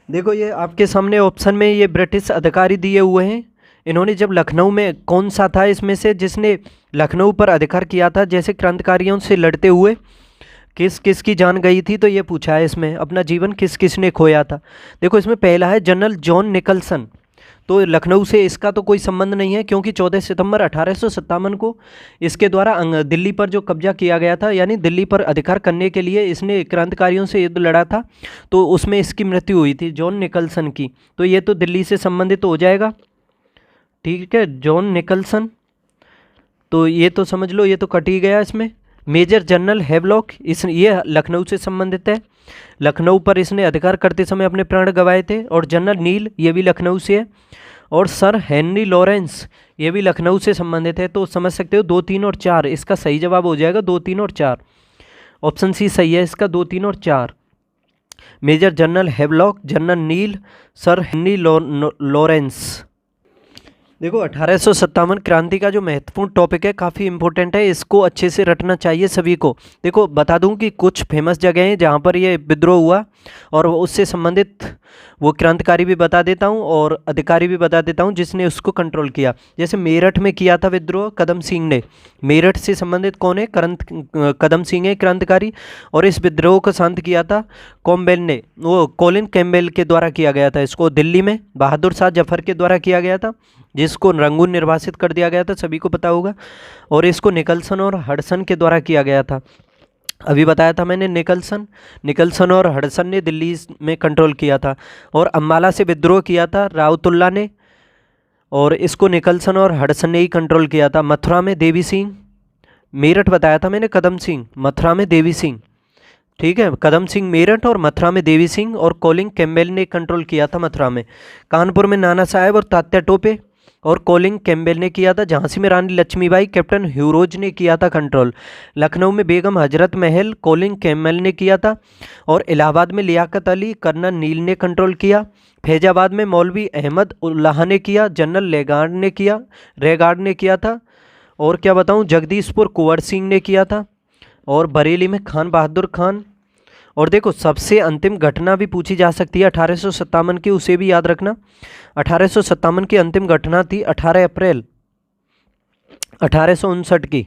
देखो, ये आपके सामने ऑप्शन में ये ब्रिटिश अधिकारी दिए हुए हैं। इन्होंने जब लखनऊ में, कौन सा था इसमें से जिसने लखनऊ पर अधिकार किया था, जैसे क्रांतिकारियों से लड़ते हुए किस किस की जान गई थी, तो ये पूछा है इसमें अपना जीवन किस किस ने खोया था। देखो, इसमें पहला है जनरल जॉन निकलसन, तो लखनऊ से इसका तो कोई संबंध नहीं है, क्योंकि 14 सितंबर 1857 को इसके द्वारा दिल्ली पर जो कब्जा किया गया था, यानी दिल्ली पर अधिकार करने के लिए इसने क्रांतिकारियों से युद्ध लड़ा था, तो उसमें इसकी मृत्यु हुई थी जॉन निकलसन की। तो ये तो दिल्ली से संबंधित हो जाएगा। ठीक है, जॉन निकलसन, तो ये तो समझ लो, ये तो कट ही गया इसमें। मेजर जनरल हैवलॉक, ये लखनऊ से संबंधित है, लखनऊ पर इसने अधिकार करते समय अपने प्राण गंवाए थे। और जनरल नील, ये भी लखनऊ से है। और सर हेनरी लॉरेंस, ये भी लखनऊ से संबंधित है। तो समझ सकते हो 2 3 और 4 इसका सही जवाब हो जाएगा, 2 3 और 4। ऑप्शन सी सही है इसका, 2 3 और 4। मेजर जनरल हैवलॉक, जनरल नील, सर हेनरी लॉरेंस। देखो, 1857 क्रांति का जो महत्वपूर्ण टॉपिक है, काफ़ी इंपॉर्टेंट है, इसको अच्छे से रटना चाहिए सभी को। देखो, बता दूं कि कुछ फेमस जगह हैं जहां पर ये विद्रोह हुआ, और उससे संबंधित वो क्रांतिकारी भी बता देता हूं और अधिकारी भी बता देता हूं जिसने उसको कंट्रोल किया। जैसे मेरठ में किया था विद्रोह कदम सिंह ने, मेरठ से संबंधित कौन है? कदम सिंह है क्रांतिकारी। और इस विद्रोह को शांत किया था कॉम्बेल ने, वो कॉलिन कैम्बेल के द्वारा किया गया था। इसको दिल्ली में बहादुर शाह जफर के द्वारा किया गया था, जिसको रंगून निर्वासित कर दिया गया था, सभी को पता होगा। और इसको निकलसन और हडसन के द्वारा किया गया था। अभी बताया था मैंने, निकलसन और हडसन ने दिल्ली में कंट्रोल किया था। और अम्बाला से विद्रोह किया था रावतुल्ला ने, और इसको निकलसन और हडसन ने ही कंट्रोल किया था। मथुरा में देवी सिंह, मेरठ बताया था मैंने कदम सिंह, मथुरा में देवी सिंह। ठीक है, कदम सिंह मेरठ और मथुरा में देवी सिंह, और कॉलिन कैम्बेल ने कंट्रोल किया था मथुरा में। कानपुर में नाना साहेब और तात्या टोपे, और कोलिंग कैम्बेल ने किया था। झांसी में रानी लक्ष्मीबाई कैप्टन ह्यूरोज ने किया था कंट्रोल। लखनऊ में बेगम हजरत महल कोलिंग कैम्बेल ने किया था। और इलाहाबाद में लियाकत अली कर्नल नील ने कंट्रोल किया। फैजाबाद में मौलवी अहमद उल्लाह ने किया। जनरल रेगार्ड ने किया था। और क्या बताऊं, जगदीशपुर कुंवर सिंह ने किया था। और बरेली में खान बहादुर खान। और देखो सबसे अंतिम घटना भी पूछी जा सकती है 1857 की, उसे भी याद रखना। 1857 की अंतिम घटना थी 18 अप्रैल 1859 की,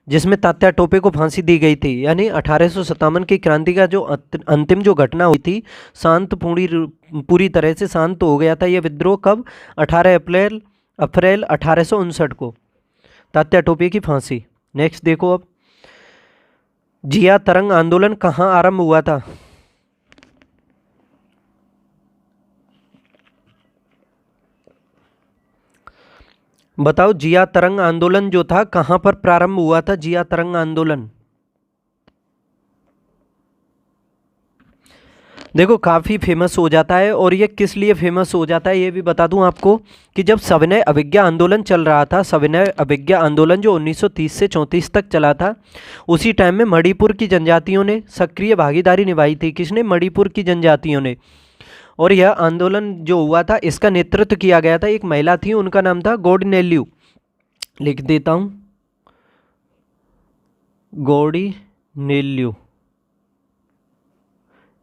जिसमें तात्या टोपे को फांसी दी गई थी। यानी 1857 की क्रांति का जो अंतिम जो घटना हुई थी, पूरी तरह से शांत हो गया था यह विद्रोह। कब? 18 अप्रैल 1859 को, तात्या टोपे की फांसी। नेक्स्ट देखो, अब जिया तरंग आंदोलन कहाँ आरंभ हुआ था? बताओ, जिया तरंग आंदोलन जो था कहाँ पर प्रारंभ हुआ था? जिया तरंग आंदोलन देखो काफ़ी फेमस हो जाता है। और ये किस लिए फेमस हो जाता है ये भी बता दूं आपको, कि जब सविनय अवज्ञा आंदोलन चल रहा था, सविनय अवज्ञा आंदोलन जो 1930 से 34 तक चला था, उसी टाइम में मणिपुर की जनजातियों ने सक्रिय भागीदारी निभाई थी। किसने? मणिपुर की जनजातियों ने। और यह आंदोलन जो हुआ था इसका नेतृत्व किया गया था, एक महिला थी, उनका नाम था गौडनेल्यू। लिख देता हूँ, गौडनेल्यू,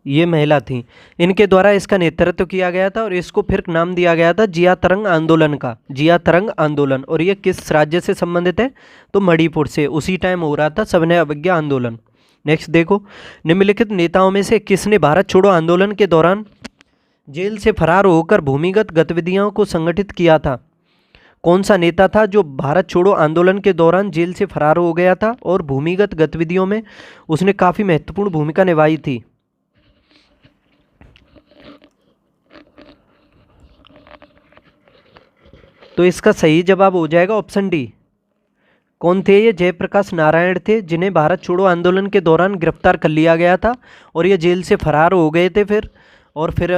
ये महिला थी। इनके द्वारा इसका नेतृत्व किया गया था और इसको फिर नाम दिया गया था जिया तरंग आंदोलन का, जिया तरंग आंदोलन। और ये किस राज्य से संबंधित है? तो मणिपुर से। उसी टाइम हो रहा था सविनय अवज्ञा आंदोलन। नेक्स्ट देखो, निम्नलिखित नेताओं में से किसने भारत छोड़ो आंदोलन के दौरान जेल से फरार होकर भूमिगत गतिविधियों को संगठित किया था? कौन सा नेता था जो भारत छोड़ो आंदोलन के दौरान जेल से फरार हो गया था और भूमिगत गतिविधियों में उसने काफ़ी महत्वपूर्ण भूमिका निभाई थी? तो इसका सही जवाब हो जाएगा ऑप्शन डी। कौन थे ये? जयप्रकाश नारायण थे, जिन्हें भारत छोड़ो आंदोलन के दौरान गिरफ्तार कर लिया गया था और ये जेल से फरार हो गए थे फिर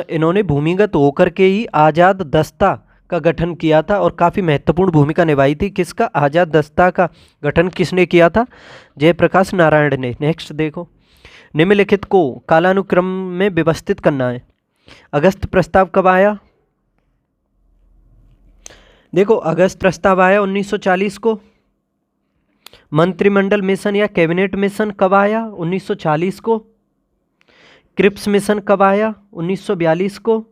इन्होंने भूमिगत होकर के ही आज़ाद दस्ता का गठन किया था और काफ़ी महत्वपूर्ण भूमिका निभाई थी। किसका? आज़ाद दस्ता का गठन किसने किया था? जयप्रकाश नारायण ने। नेक्स्ट देखो, निम्नलिखित को कालानुक्रम में व्यवस्थित करना है। अगस्त प्रस्ताव कब आया? देखो अगस्त प्रस्ताव आया 1940 को। मंत्रिमंडल मिशन या कैबिनेट मिशन कब आया? 1940 को। क्रिप्स मिशन कब आया? 1942 को।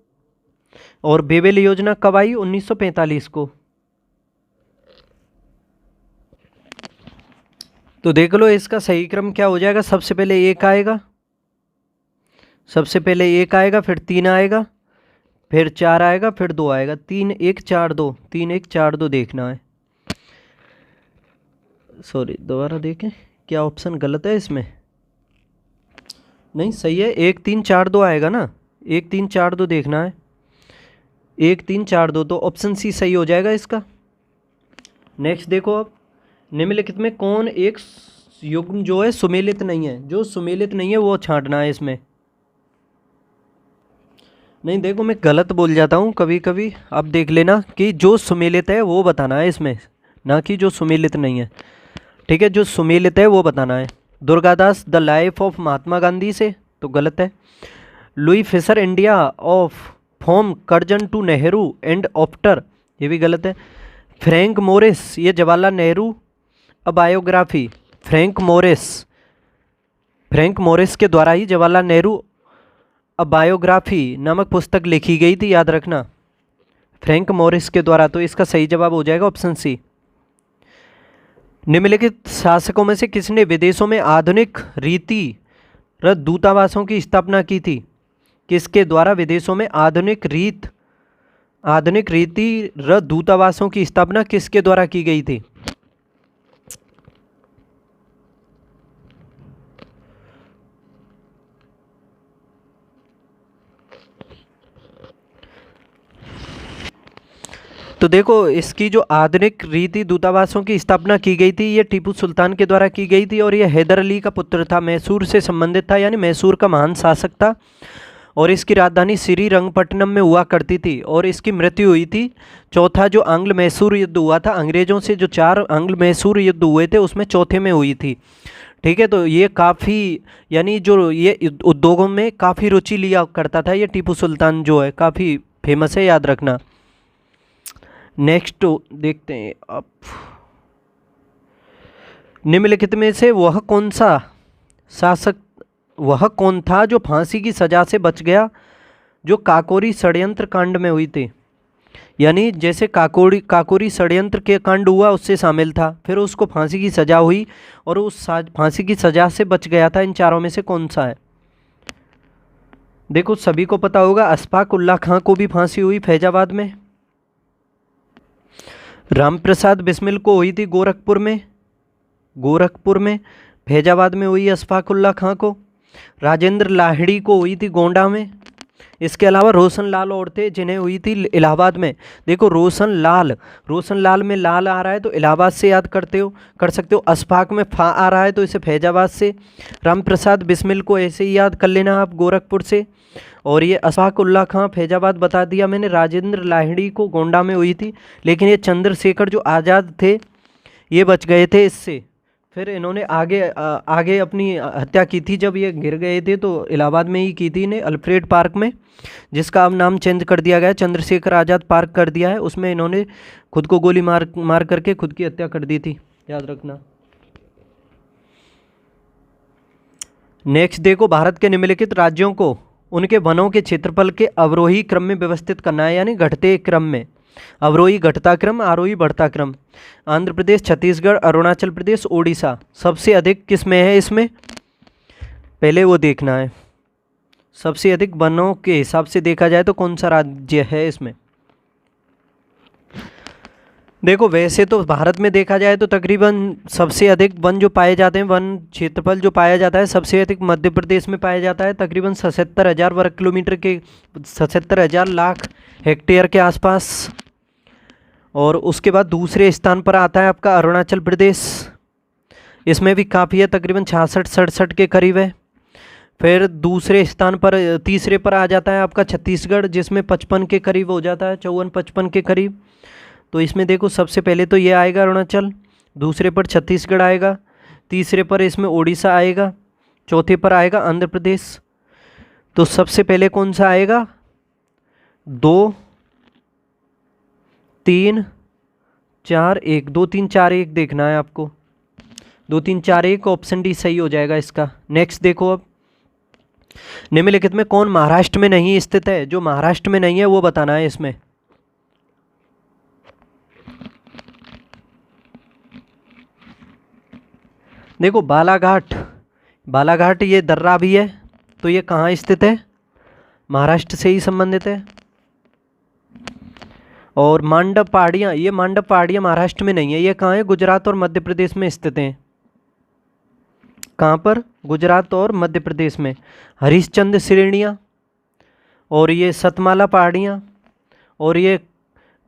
और बेबेल योजना कब आई? 1945 को। तो देख लो इसका सही क्रम क्या हो जाएगा। सबसे पहले एक आएगा, फिर 3 आएगा, फिर 4 आएगा, फिर 2 आएगा। 3 1 4 2, 3 1 4 2 देखना है। सॉरी, दोबारा देखें, क्या ऑप्शन गलत है इसमें? नहीं, सही है, 1 3 4 2 आएगा ना। 1 3 4 2 देखना है, 1 3 4 2, तो ऑप्शन सी सही हो जाएगा इसका। नेक्स्ट देखो, अब निम्नलिखित में कौन एक युग्म जो है सुमेलित नहीं है? जो सुमेलित नहीं है वो छांटना है इसमें। नहीं, देखो मैं गलत बोल जाता हूँ कभी कभी, अब देख लेना कि जो सुमेलित है वो बताना है इसमें, ना कि जो सुमेलित नहीं है। ठीक है, जो सुमेलित है वो बताना है। Durgadas the life of Mahatma Gandhi से, तो गलत है। Louis Fischer India of from Curzon to Nehru and after, ये भी गलत है। फ्रैंक मोरिस, ये Jawaharlal Nehru a biography, Frank Morris के द्वारा ही जवाहरलाल नेहरू अ बायोग्राफी नामक पुस्तक लिखी गई थी, याद रखना, फ्रैंक मोरिस के द्वारा। तो इसका सही जवाब हो जाएगा ऑप्शन सी। निम्नलिखित शासकों में से किसने विदेशों में आधुनिक रीति दूतावासों की स्थापना की थी? किसके द्वारा विदेशों में आधुनिक रीति दूतावासों की स्थापना किसके द्वारा की गई थी? तो देखो इसकी जो आधुनिक रीति दूतावासों की स्थापना की गई थी, ये टीपू सुल्तान के द्वारा की गई थी और ये हैदर अली का पुत्र था, मैसूर से संबंधित था, यानी मैसूर का महान शासक था। और इसकी राजधानी श्रीरंगपट्टनम में हुआ करती थी और इसकी मृत्यु हुई थी। चौथा जो आंग्ल मैसूर युद्ध हुआ था, अंग्रेज़ों से जो 4 आंग्ल मैसूर युद्ध हुए थे उसमें चौथे में हुई थी। ठीक है, तो ये काफ़ी, यानी जो ये उद्योगों में काफ़ी रुचि लिया करता था ये टीपू सुल्तान जो है, काफ़ी फेमस है, याद रखना। नेक्स्ट देखते हैं अब, निम्नलिखित में से वह कौन था जो फांसी की सज़ा से बच गया, जो काकोरी षड्यंत्र कांड में हुई थी। यानी जैसे काकोरी षड्यंत्र के कांड हुआ उससे शामिल था, फिर उसको फांसी की सज़ा हुई और उस फांसी की सज़ा से बच गया था। इन चारों में से कौन सा है? देखो सभी को पता होगा, अशफाक उल्लाह खां को भी फांसी हुई फैजाबाद में। रामप्रसाद बिस्मिल को हुई थी गोरखपुर में। फैजाबाद में हुई अशफाक उल्लाह खां को। राजेंद्र लाहिड़ी को हुई थी गोंडा में। इसके अलावा रोशन लाल और थे जिन्हें हुई थी इलाहाबाद में। देखो रोशन लाल में लाल आ रहा है तो इलाहाबाद से याद कर सकते हो। अशफाक में फा आ रहा है तो इसे फैजाबाद से। रामप्रसाद बिस्मिल को ऐसे ही याद कर लेना आप, गोरखपुर से। और ये अशफाक उल्लाह खां फैजाबाद बता दिया मैंने। राजेंद्र लाहिड़ी को गोंडा में हुई थी, लेकिन ये चंद्रशेखर जो आज़ाद थे ये बच गए थे इससे। फिर इन्होंने आगे अपनी हत्या की थी, जब ये गिर गए थे तो इलाहाबाद में ही की थी इन्हें, अल्फ्रेड पार्क में, जिसका अब नाम चेंज कर दिया गया, चंद्रशेखर आज़ाद पार्क कर दिया है। उसमें इन्होंने खुद को गोली मार करके खुद की हत्या कर दी थी, याद रखना। नेक्स्ट देखो, भारत के निम्नलिखित राज्यों को उनके वनों के क्षेत्रफल के अवरोही क्रम में व्यवस्थित करना है, यानी घटते क्रम में। अवरोही घटता क्रम, आरोही बढ़ता क्रम। आंध्र प्रदेश, छत्तीसगढ़, अरुणाचल प्रदेश, ओडिशा। सबसे अधिक किस में है इसमें, पहले वो देखना है। सबसे अधिक वनों के हिसाब से देखा जाए तो कौन सा राज्य है इसमें? देखो वैसे तो भारत में देखा जाए तो तकरीबन सबसे अधिक वन जो पाए जाते हैं, वन क्षेत्रफल जो पाया जाता है सबसे अधिक मध्य प्रदेश में पाया जाता है, तकरीबन 77,000 वर्ग किलोमीटर के, 77,000 लाख हेक्टेयर के आसपास। और उसके बाद दूसरे स्थान पर आता है आपका अरुणाचल प्रदेश, इसमें भी काफ़ी है, तकरीबन 66-67 के करीब है। फिर दूसरे स्थान पर, तीसरे पर आ जाता है आपका छत्तीसगढ़, जिसमें 55 के करीब हो जाता है, 54-55 के करीब। तो इसमें देखो सबसे पहले तो ये आएगा अरुणाचल, दूसरे पर छत्तीसगढ़ आएगा, तीसरे पर इसमें ओडिशा आएगा, चौथे पर आएगा आंध्र प्रदेश। तो सबसे पहले कौन सा आएगा? 2, 3, 4, 1, 2, 3, 4, 1 देखना है आपको। 2, 3, 4, 1 ऑप्शन डी सही हो जाएगा इसका। नेक्स्ट देखो, अब निम्नलिखित में कौन महाराष्ट्र में नहीं स्थित है? जो महाराष्ट्र में नहीं है वो बताना है इसमें। देखो बालाघाट ये दर्रा भी है, तो ये कहाँ स्थित है? महाराष्ट्र से ही संबंधित है। और मांडव पहाड़ियाँ, ये मांडव पहाड़ियाँ महाराष्ट्र में नहीं है, ये कहाँ है? गुजरात और मध्य प्रदेश में स्थित हैं। कहाँ पर? गुजरात और मध्य प्रदेश में। हरिश्चंद्र श्रेणियाँ और ये सतमाला पहाड़ियाँ और ये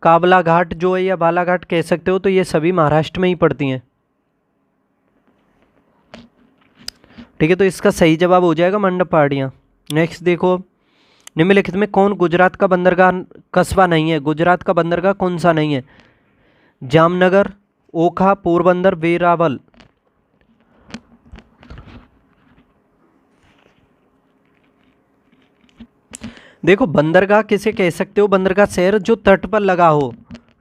काबला घाट जो है, या बालाघाट कह सकते हो, तो ये सभी महाराष्ट्र में ही पड़ती हैं। ठीक है, तो इसका सही जवाब हो जाएगा मंडप पहाड़ियाँ। नेक्स्ट देखो, निम्नलिखित में कौन गुजरात का बंदरगाह कस्बा नहीं है? गुजरात का बंदरगाह कौन सा नहीं है? जामनगर, ओखा, पोरबंदर, वेरावल। देखो बंदरगाह किसे कह सकते हो? बंदरगाह शहर जो तट पर लगा हो,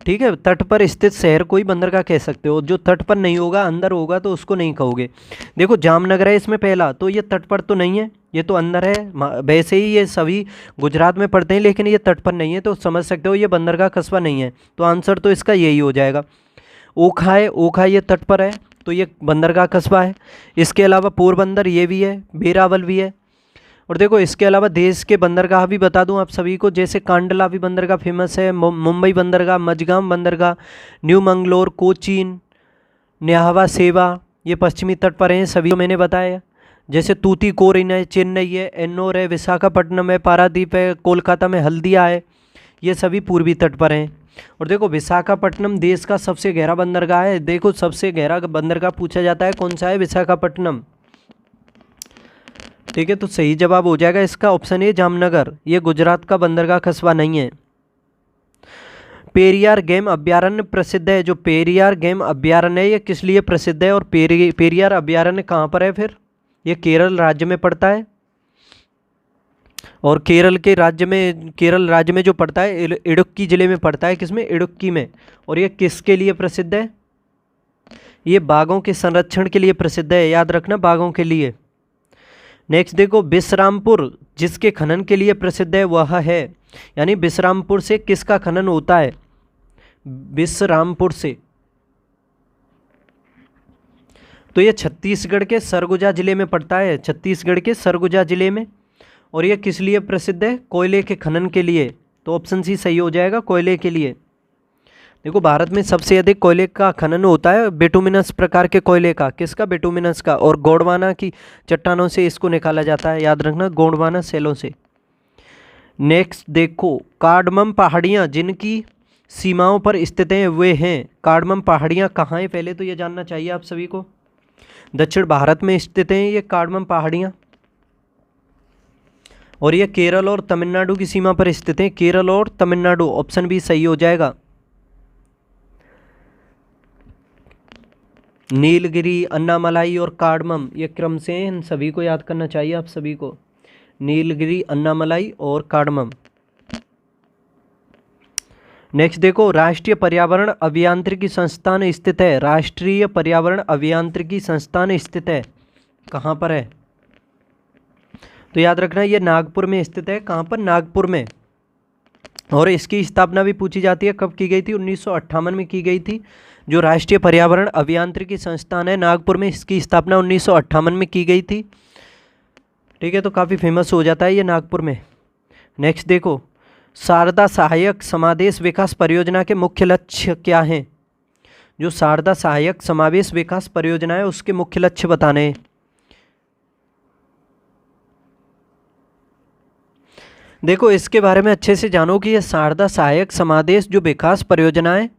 ठीक है, तट पर स्थित शहर कोई बंदरगाह कह सकते हो। जो तट पर नहीं होगा, अंदर होगा, तो उसको नहीं कहोगे। देखो जामनगर है इसमें पहला, तो ये तट पर तो नहीं है, ये तो अंदर है। वैसे ही ये सभी गुजरात में पड़ते हैं, लेकिन ये तट पर नहीं है, तो समझ सकते हो ये बंदरगाह कस्बा नहीं है। तो आंसर तो इसका यही हो जाएगा। ओखा है, ओखा ये तट पर है, तो ये बंदरगाह कस्बा है। इसके अलावा पोरबंदर ये भी है, वेरावल भी है। और देखो इसके अलावा देश के बंदरगाह भी बता दूं आप सभी को, जैसे कांडला भी बंदरगाह फेमस है, मुंबई बंदरगाह, मझगांव बंदरगाह, न्यू मंगलोर, कोचीन, न्याहवा सेवा, ये पश्चिमी तट पर हैं, सभी को मैंने बताया। जैसे तूतीकोरिन है, चेन्नई है, एन्नोर है, विशाखापट्टनम है, पारादीप है, कोलकाता में हल्दिया है, ये सभी पूर्वी तट पर हैं। और देखो विशाखापट्टनम देश का सबसे गहरा बंदरगाह है। देखो सबसे गहरा बंदरगाह पूछा जाता है कौन सा है? विशाखापट्टनम। ठीक है, तो सही जवाब हो जाएगा इसका ऑप्शन ए जामनगर। ये गुजरात का बंदरगाह कस्बा नहीं है। पेरियार गेम अभ्यारण्य प्रसिद्ध है, जो पेरियार गेम अभ्यारण्य है ये किस लिए प्रसिद्ध है, और पेरियार अभ्यारण्य कहाँ पर है फिर? ये केरल राज्य में पड़ता है, और केरल राज्य में जो पड़ता है इडुक्की जिले में पड़ता है। किसमें? इडुक्की में। और ये किसके लिए प्रसिद्ध है? ये बाघों के संरक्षण के लिए प्रसिद्ध है, याद रखना, बाघों के लिए। नेक्स्ट देखो, विश्रामपुर जिसके खनन के लिए प्रसिद्ध है वह है, यानी विश्रामपुर से किसका खनन होता है? विश्रामपुर से। तो ये छत्तीसगढ़ के सरगुजा जिले में पड़ता है, छत्तीसगढ़ के सरगुजा जिले में। और ये किस लिए प्रसिद्ध है? कोयले के खनन के लिए। तो ऑप्शन सी सही हो जाएगा, कोयले के लिए। देखो, भारत में सबसे अधिक कोयले का खनन होता है बिटुमिनस प्रकार के कोयले का। किसका? बिटुमिनस का। और गोंडवाना की चट्टानों से इसको निकाला जाता है, याद रखना, गोंडवाना सेलों से। नेक्स्ट देखो, कार्डमम पहाड़ियाँ जिनकी सीमाओं पर स्थित हैं वे हैं। कार्डमम पहाड़ियाँ कहाँ हैं? पहले तो ये जानना चाहिए आप सभी को। दक्षिण भारत में स्थित हैं ये कार्डमम पहाड़ियाँ, और ये केरल और तमिलनाडु की सीमा पर स्थित हैं। केरल और तमिलनाडु, ऑप्शन बी सही हो जाएगा। नीलगिरी, अन्नामलाई और कार्डमम, ये क्रम से इन सभी को याद करना चाहिए आप सभी को। नीलगिरी, अन्नामलाई और कार्डमम। नेक्स्ट देखो, राष्ट्रीय पर्यावरण अभियांत्रिकी संस्थान स्थित है। राष्ट्रीय पर्यावरण अभियांत्रिकी संस्थान स्थित है, कहाँ पर है? तो याद रखना, ये नागपुर में स्थित है। कहाँ पर? नागपुर में। और इसकी स्थापना भी पूछी जाती है, कब की गई थी? 1958 में की गई थी। जो राष्ट्रीय पर्यावरण अभियांत्रिकी संस्थान है नागपुर में, इसकी स्थापना 1958 में की गई थी। ठीक है, तो काफ़ी फेमस हो जाता है ये नागपुर में। नेक्स्ट देखो, शारदा सहायक समावेश विकास परियोजना के मुख्य लक्ष्य क्या हैं? जो शारदा सहायक समावेश विकास परियोजना है उसके मुख्य लक्ष्य बताने हैं। देखो, इसके बारे में अच्छे से जानो कि ये शारदा सहायक समावेश जो विकास परियोजना है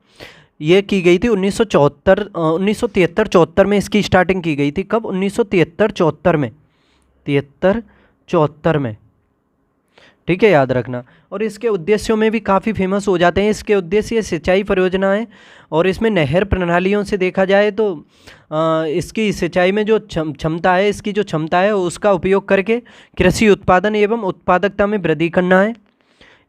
ये की गई थी 1973-74 में इसकी स्टार्टिंग की गई थी। कब? 1973-74 में, 73-74 में। ठीक है, याद रखना। और इसके उद्देश्यों में भी काफ़ी फेमस हो जाते हैं। इसके उद्देश्य सिंचाई परियोजना है, और इसमें नहर प्रणालियों से देखा जाए तो इसकी सिंचाई में जो क्षमता है, इसकी जो क्षमता है उसका उपयोग करके कृषि उत्पादन एवं उत्पादकता में वृद्धि करना है,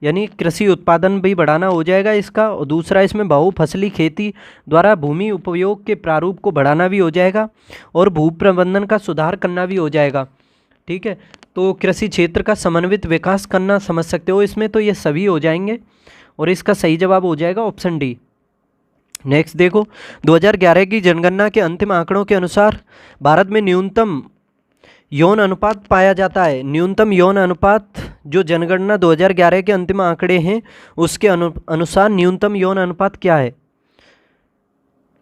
यानी कृषि उत्पादन भी बढ़ाना हो जाएगा इसका। और दूसरा, इसमें बहुफसली खेती द्वारा भूमि उपयोग के प्रारूप को बढ़ाना भी हो जाएगा, और भू प्रबंधन का सुधार करना भी हो जाएगा। ठीक है, तो कृषि क्षेत्र का समन्वित विकास करना समझ सकते हो इसमें, तो ये सभी हो जाएंगे, और इसका सही जवाब हो जाएगा ऑप्शन डी। नेक्स्ट देखो, 2011 की जनगणना के अंतिम आंकड़ों के अनुसार भारत में न्यूनतम यौन अनुपात पाया जाता है। न्यूनतम यौन अनुपात, जो जनगणना 2011 के अंतिम आंकड़े हैं उसके अनुसार न्यूनतम यौन अनुपात क्या है,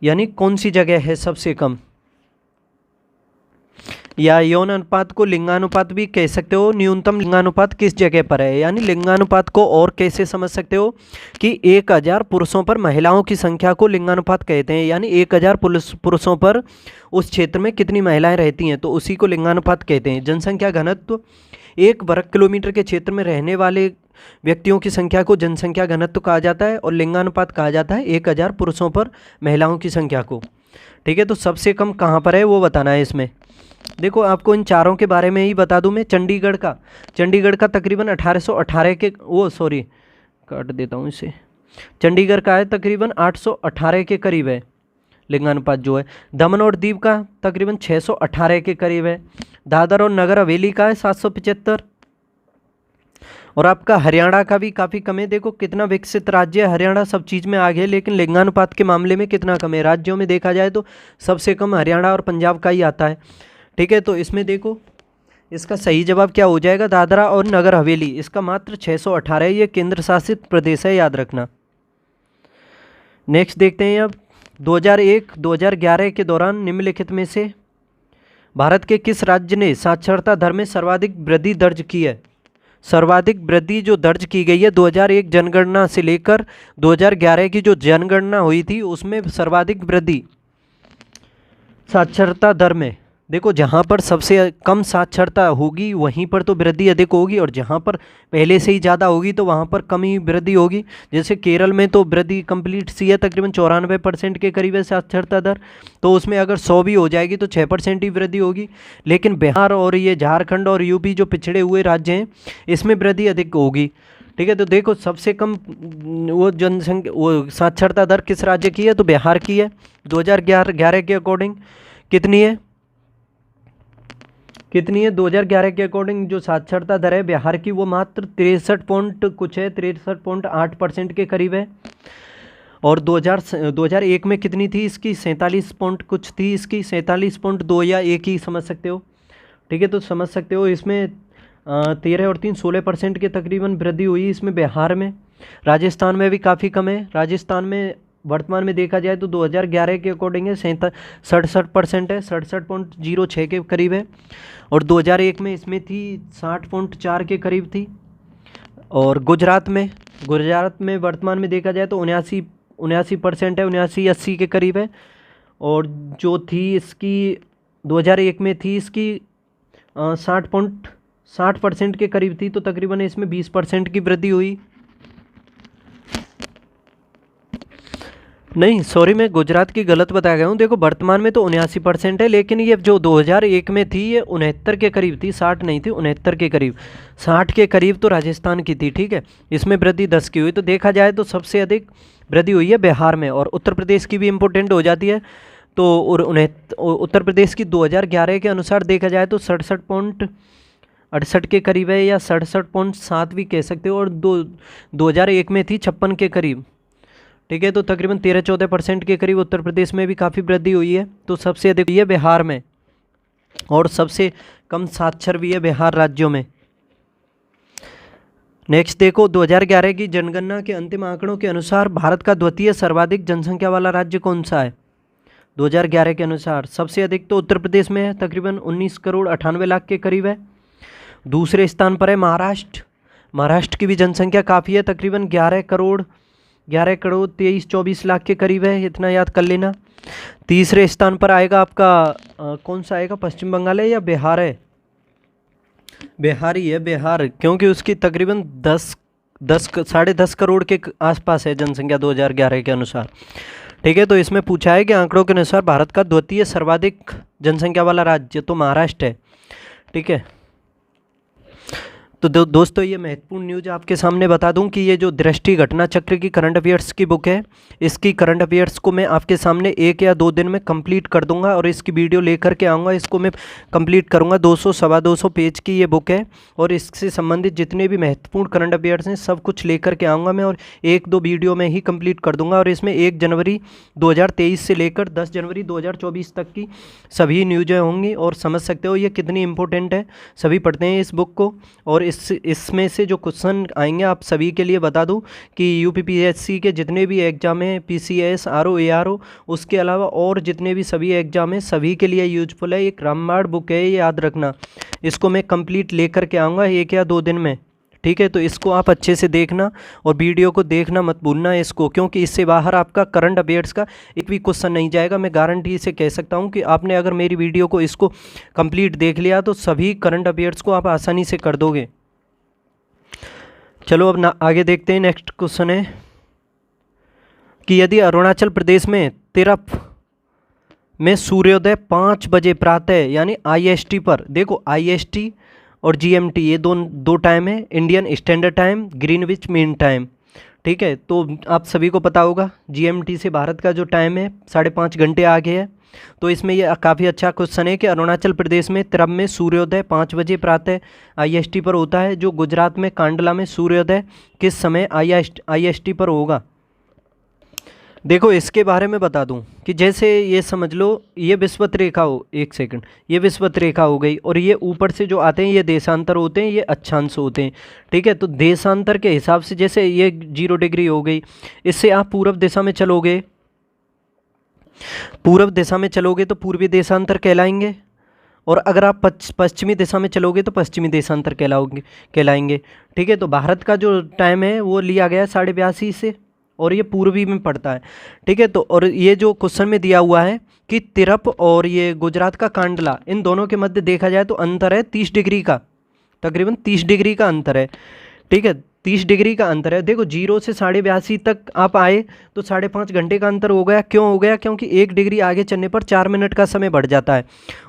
यानी कौन सी जगह है सबसे कम? या यौन अनुपात को लिंगानुपात भी कह सकते हो। न्यूनतम लिंगानुपात किस जगह पर है, यानी लिंगानुपात को और कैसे समझ सकते हो कि 1000 पुरुषों पर महिलाओं की संख्या को लिंगानुपात कहते हैं, यानी 1000 पुरुषों पर उस क्षेत्र में कितनी महिलाएं रहती हैं, तो उसी को लिंगानुपात कहते हैं। जनसंख्या घनत्व, 1 वर्ग किलोमीटर के क्षेत्र में रहने वाले व्यक्तियों की संख्या को जनसंख्या घनत्व कहा जाता है, और लिंगानुपात कहा जाता है 1000 पुरुषों पर महिलाओं की संख्या को। ठीक है, तो सबसे कम कहाँ पर है वो बताना है इसमें। देखो, आपको इन चारों के बारे में ही बता दूं मैं। चंडीगढ़ का तकरीबन 1818 के, काट देता हूँ इसे। चंडीगढ़ का है तकरीबन 818 के करीब है लिंगानुपात जो है। दमन और दीव का तकरीबन 618 के करीब है। दादर और नगर हवेली का है 775। और आपका हरियाणा का भी काफ़ी कम है। देखो कितना विकसित राज्य है हरियाणा, सब चीज़ में आगे है, लेकिन लिंगानुपात के मामले में कितना कम है। राज्यों में देखा जाए तो सबसे कम हरियाणा और पंजाब का ही आता है। ठीक है, तो इसमें देखो इसका सही जवाब क्या हो जाएगा, दादरा और नगर हवेली। इसका मात्र 618, ये केंद्र शासित प्रदेश है, याद रखना। नेक्स्ट देखते हैं अब 2001-2011 के दौरान निम्नलिखित में से भारत के किस राज्य ने साक्षरता दर में सर्वाधिक वृद्धि दर्ज की है। सर्वाधिक वृद्धि जो दर्ज की गई है 2001 जनगणना से लेकर 2011 की जो जनगणना हुई थी उसमें सर्वाधिक वृद्धि साक्षरता दर में देखो जहाँ पर सबसे कम साक्षरता होगी वहीं पर तो वृद्धि अधिक होगी, और जहाँ पर पहले से ही ज़्यादा होगी तो वहाँ पर कम ही वृद्धि होगी। जैसे केरल में तो वृद्धि कंप्लीट सी है, तकरीबन 94% के करीब है साक्षरता दर, तो उसमें अगर 100 भी हो जाएगी तो 6% ही वृद्धि होगी। लेकिन बिहार और ये झारखंड और यूपी जो पिछड़े हुए राज्य हैं, इसमें वृद्धि अधिक होगी। ठीक है, तो देखो सबसे कम वो जनसंख्या वो साक्षरता दर किस राज्य की है, तो बिहार की है। 2011 के अकॉर्डिंग कितनी है, 2011 के अकॉर्डिंग जो साक्षरता दर है बिहार की वो मात्र 63 पॉइंट कुछ है, 63.8% के करीब है। और 2001 में कितनी थी इसकी, 47 पॉइंट कुछ थी इसकी, 47.2 या 1 ही समझ सकते हो। ठीक है, तो समझ सकते हो इसमें 13 और 3 16% के तकरीबन वृद्धि हुई इसमें बिहार में। राजस्थान में भी काफ़ी कम है। राजस्थान में वर्तमान में देखा जाए तो 2011 के अकॉर्डिंग है 67% है, 67.06 के करीब है। और 2001 में इसमें थी 60.4 के करीब थी। और गुजरात में वर्तमान में देखा जाए तो 79% है, 79-80 के करीब है। और जो थी इसकी 2001 में थी इसकी 60% के करीब थी, तो तकरीबन इसमें 20% की वृद्धि हुई। नहीं सॉरी, मैं गुजरात की गलत बता गया हूँ। देखो वर्तमान में तो 79% है, लेकिन ये जो 2001 में थी ये 69 के करीब थी, 60 नहीं थी, 69 के करीब, 60 के करीब तो राजस्थान की थी। ठीक है, इसमें वृद्धि 10 की हुई। तो देखा जाए तो सबसे अधिक वृद्धि हुई है बिहार में, और उत्तर प्रदेश की भी इम्पोर्टेंट हो जाती है। तो और उत्तर प्रदेश की 2011 के अनुसार देखा जाए तो 67.68 के करीब है, या 67.7 भी कह सकते हो। और 2001 में थी 56 के करीब। ठीक है, तो तकरीबन 13-14% के करीब उत्तर प्रदेश में भी काफ़ी वृद्धि हुई है। तो सबसे अधिक हुई है बिहार में, और सबसे कम साक्षर भी है बिहार राज्यों में। नेक्स्ट देखो 2011 की जनगणना के अंतिम आंकड़ों के अनुसार भारत का द्वितीय सर्वाधिक जनसंख्या वाला राज्य कौन सा है। 2011 के अनुसार सबसे अधिक तो उत्तर प्रदेश में है, तकरीबन 19 करोड़ 98 लाख के करीब है। दूसरे स्थान पर है महाराष्ट्र की भी जनसंख्या काफ़ी है, तकरीबन 11 करोड़ 23-24 लाख के करीब है, इतना याद कर लेना। तीसरे स्थान पर आएगा आपका कौन सा आएगा, पश्चिम बंगाल है या बिहार है, बिहार ही है, बिहार, क्योंकि उसकी तकरीबन 10-10.5 करोड़ के आसपास है जनसंख्या 2011 के अनुसार। ठीक है, तो इसमें पूछा है कि आंकड़ों के अनुसार भारत का द्वितीय सर्वाधिक जनसंख्या वाला राज्य तो महाराष्ट्र है। ठीक है, तो दोस्तों ये महत्वपूर्ण न्यूज आपके सामने बता दूं कि ये जो दृष्टि घटना चक्र की करंट अफेयर्स की बुक है, इसकी करंट अफेयर्स को मैं आपके सामने 1 या 2 दिन में कंप्लीट कर दूंगा, और इसकी वीडियो लेकर के आऊँगा, इसको मैं कंप्लीट करूंगा। 200-250 पेज की ये बुक है, और इससे संबंधित जितने भी महत्वपूर्ण करंट अफेयर्स हैं सब कुछ लेकर के आऊँगा मैं, और 1-2 वीडियो में ही कंप्लीट कर दूँगा। और इसमें 1 जनवरी 2023 से लेकर 10 जनवरी 2024 तक की सभी न्यूज़ें होंगी, और समझ सकते हो ये कितनी इंपॉर्टेंट है। सभी पढ़ते हैं इस बुक को, और इसमें से जो क्वेश्चन आएंगे आप सभी के लिए बता दूं कि यूपीपीएससी के जितने भी एग्जाम हैं, पीसीएस, आरओ, एआरओ, उसके अलावा और जितने भी सभी एग्जाम हैं सभी के लिए यूजफुल है। एक रामबाण बुक है, ये याद रखना। इसको मैं कंप्लीट लेकर के आऊँगा 1 या 2 दिन में। ठीक है, तो इसको आप अच्छे से देखना, और वीडियो को देखना मत भूलना इसको, क्योंकि इससे बाहर आपका करंट अफेयर्स का एक भी क्वेश्चन नहीं जाएगा। मैं गारंटी से कह सकता हूं कि आपने अगर मेरी वीडियो को इसको कंप्लीट देख लिया तो सभी करंट अफेयर्स को आप आसानी से कर दोगे। चलो अब आगे देखते हैं। नेक्स्ट क्वेश्चन है कि यदि अरुणाचल प्रदेश में तिरप में सूर्योदय 5 बजे प्रातः यानी आईएसटी पर, देखो आईएसटी और जीएमटी ये दो टाइम है, Indian standard time, Greenwich mean time. ठीक है, तो आप सभी को पता होगा जीएमटी से भारत का जो टाइम है 5.5 घंटे आगे है। तो इसमें ये काफ़ी अच्छा क्वेश्चन है कि अरुणाचल प्रदेश में तिरप में सूर्योदय 5 बजे प्रातः आईएसटी पर होता है, जो गुजरात में कांडला में सूर्योदय किस समय आईएसटी पर होगा। देखो इसके बारे में बता दूं कि जैसे ये समझ लो ये विषुवत रेखा हो, एक सेकंड, ये विषुवत रेखा हो गई, और ये ऊपर से जो आते हैं ये देशांतर होते हैं, ये अक्षांश होते हैं। ठीक है, तो देशांतर के हिसाब से जैसे ये 0 डिग्री हो गई, इससे आप पूर्व दिशा में चलोगे, पूर्व दिशा में चलोगे तो पूर्वी देशांतर कहलाएंगे, और अगर आप पश्चिमी दिशा में चलोगे तो पश्चिमी देशांतर कहलाएंगे। ठीक है, तो भारत का जो टाइम है वो लिया गया है 82:30 से, और ये पूर्वी में पड़ता है। ठीक है, तो और ये जो क्वेश्चन में दिया हुआ है कि तिरप और ये गुजरात का कांडला, इन दोनों के मध्य देखा जाए तो अंतर है 30 डिग्री का, तकरीबन 30 डिग्री का अंतर है। ठीक है, 30 डिग्री का अंतर है। देखो 0 से 82.5 तक आप आए तो 5.5 घंटे का अंतर हो गया। क्यों हो गया? क्योंकि 1 डिग्री आगे चलने पर 4 मिनट का समय बढ़ जाता है।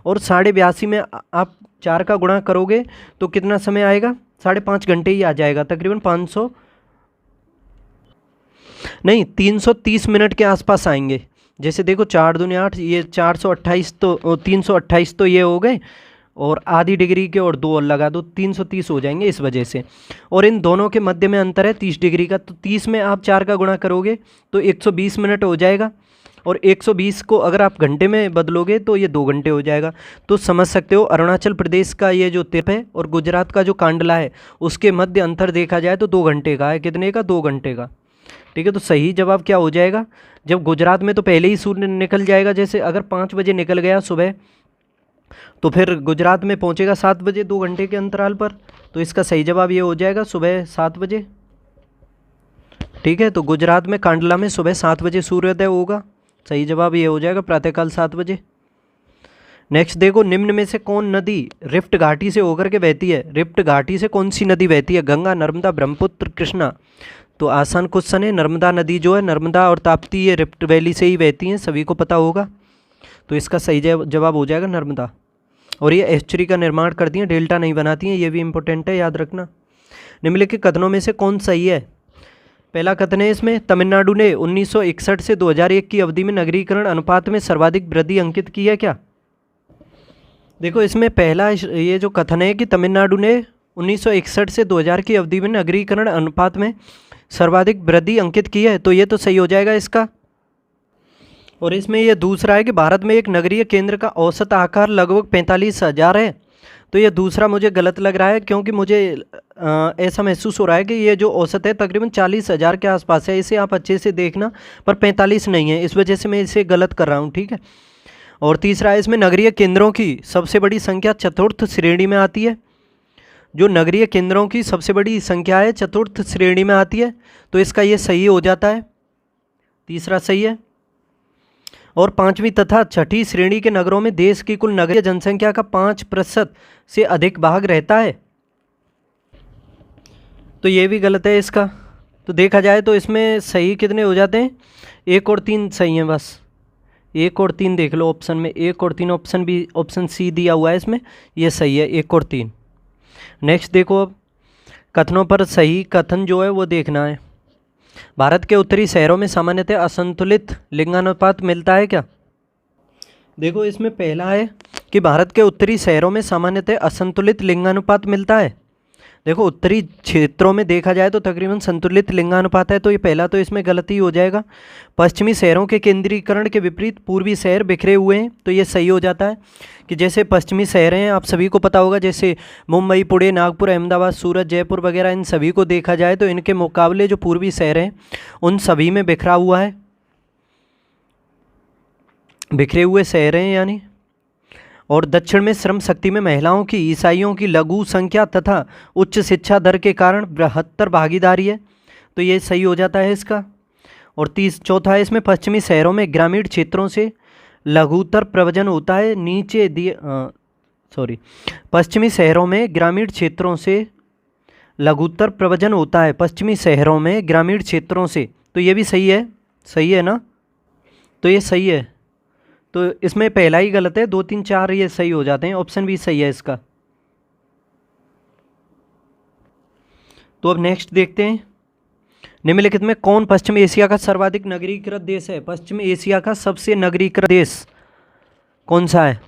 और 82.5 में आप 4 का गुणा करोगे तो कितना समय आएगा? 5.5 घंटे ही आ जाएगा, तकरीबन 500 नहीं 330 मिनट के आसपास आएंगे। जैसे देखो 4 दूनी 8, ये 428 तो 328 तो ये हो गए, और आधी डिग्री के और 2 और लगा दो, 330 हो जाएंगे इस वजह से। और इन दोनों के मध्य में अंतर है 30 डिग्री का, तो 30 में आप 4 का गुणा करोगे तो 120 मिनट हो जाएगा। और 120 को अगर आप घंटे में बदलोगे तो ये 2 घंटे हो जाएगा। तो समझ सकते हो अरुणाचल प्रदेश का ये जो तिरप है और गुजरात का जो कांडला है उसके मध्य अंतर देखा जाए तो 2 घंटे का है। कितने का? 2 घंटे का। ठीक है, तो सही जवाब क्या हो जाएगा? जब गुजरात में तो पहले ही सूर्य निकल जाएगा, जैसे अगर 5 बजे निकल गया सुबह तो फिर गुजरात में पहुंचेगा 7 बजे, 2 घंटे के अंतराल पर। तो इसका सही जवाब ये हो जाएगा सुबह 7 बजे। ठीक है, तो गुजरात में कांडला में सुबह 7 बजे सूर्योदय होगा। सही जवाब ये हो जाएगा प्रातःकाल 7 बजे। नेक्स्ट देखो, निम्न में से कौन नदी रिफ्ट घाटी से होकर के बहती है? रिफ्ट घाटी से कौन सी नदी बहती है? गंगा, नर्मदा, ब्रह्मपुत्र, कृष्णा। तो आसान क्वेश्चन है। नर्मदा नदी जो है, नर्मदा और ताप्ती, ये रिफ्ट वैली से ही बहती हैं, सभी को पता होगा। तो इसका सही जवाब हो जाएगा नर्मदा। और ये एस्चुरी का निर्माण करती हैं, डेल्टा नहीं बनाती हैं, ये भी इंपॉर्टेंट है, याद रखना। निम्नलिखित कथनों में से कौन सही है? पहला कथन है इसमें, तमिलनाडु ने 1961 से 2001 की अवधि में नगरीकरण अनुपात में सर्वाधिक वृद्धि अंकित की है क्या? देखो इसमें पहला ये जो कथन है कि तमिलनाडु ने 1961 से 2000 की अवधि में नगरीकरण अनुपात में सर्वाधिक वृद्धि अंकित की है, तो ये तो सही हो जाएगा इसका। और इसमें ये दूसरा है कि भारत में एक नगरीय केंद्र का औसत आकार लगभग 45,000 है, तो ये दूसरा मुझे गलत लग रहा है, क्योंकि मुझे ऐसा महसूस हो रहा है कि ये जो औसत है तकरीबन 40,000 के आसपास है। इसे आप अच्छे से देखना, पर 45 नहीं है, इस वजह से मैं इसे गलत कर रहा हूँ। ठीक है, और तीसरा है इसमें नगरीय केंद्रों की सबसे बड़ी संख्या चतुर्थ श्रेणी में आती है। जो नगरीय केंद्रों की सबसे बड़ी संख्या है चतुर्थ श्रेणी में आती है, तो इसका ये सही हो जाता है, तीसरा सही है। और 5वीं तथा 6ठी श्रेणी के नगरों में देश की कुल नगरीय जनसंख्या का 5% से अधिक भाग रहता है, तो ये भी गलत है इसका। तो देखा जाए तो इसमें सही कितने हो जाते हैं? 1 और 3 सही हैं, बस 1 और 3 देख लो ऑप्शन में, 1 और 3 ऑप्शन भी, ऑप्शन सी दिया हुआ है इसमें, ये सही है 1 और 3। नेक्स्ट देखो, अब कथनों पर सही कथन जो है वो देखना है। भारत के उत्तरी शहरों में सामान्यतः असंतुलित लिंगानुपात मिलता है क्या? देखो इसमें पहला है कि भारत के उत्तरी शहरों में सामान्यतः असंतुलित लिंगानुपात मिलता है। देखो उत्तरी क्षेत्रों में देखा जाए तो तकरीबन संतुलित लिंगानुपात है, तो ये पहला तो इसमें गलती हो जाएगा। पश्चिमी शहरों के केंद्रीकरण के विपरीत पूर्वी शहर बिखरे हुए हैं, तो ये सही हो जाता है कि जैसे पश्चिमी शहर हैं, आप सभी को पता होगा, जैसे मुंबई, पुणे, नागपुर, अहमदाबाद, सूरत, जयपुर वगैरह, इन सभी को देखा जाए तो इनके मुकाबले जो पूर्वी शहर हैं उन सभी में बिखरा हुआ है, बिखरे हुए शहर हैं यानी। और दक्षिण में श्रम शक्ति में महिलाओं की, ईसाइयों की लघु संख्या तथा उच्च शिक्षा दर के कारण बृहत्तर भागीदारी है, तो ये सही हो जाता है इसका। और चौथा है इसमें, पश्चिमी शहरों में ग्रामीण क्षेत्रों से लघुतर प्रवजन होता है, नीचे दिए पश्चिमी शहरों में ग्रामीण क्षेत्रों से लघुतर प्रवजन होता है, पश्चिमी शहरों में ग्रामीण क्षेत्रों से, तो ये भी सही है ना? तो ये सही है, तो इसमें पहला ही गलत है, 2 3 4 ये सही हो जाते हैं, ऑप्शन भी सही है इसका। तो अब नेक्स्ट देखते हैं, निम्नलिखित में कौन पश्चिम एशिया का सर्वाधिक नगरीकृत देश है? पश्चिम एशिया का सबसे नगरीकृत देश कौन सा है?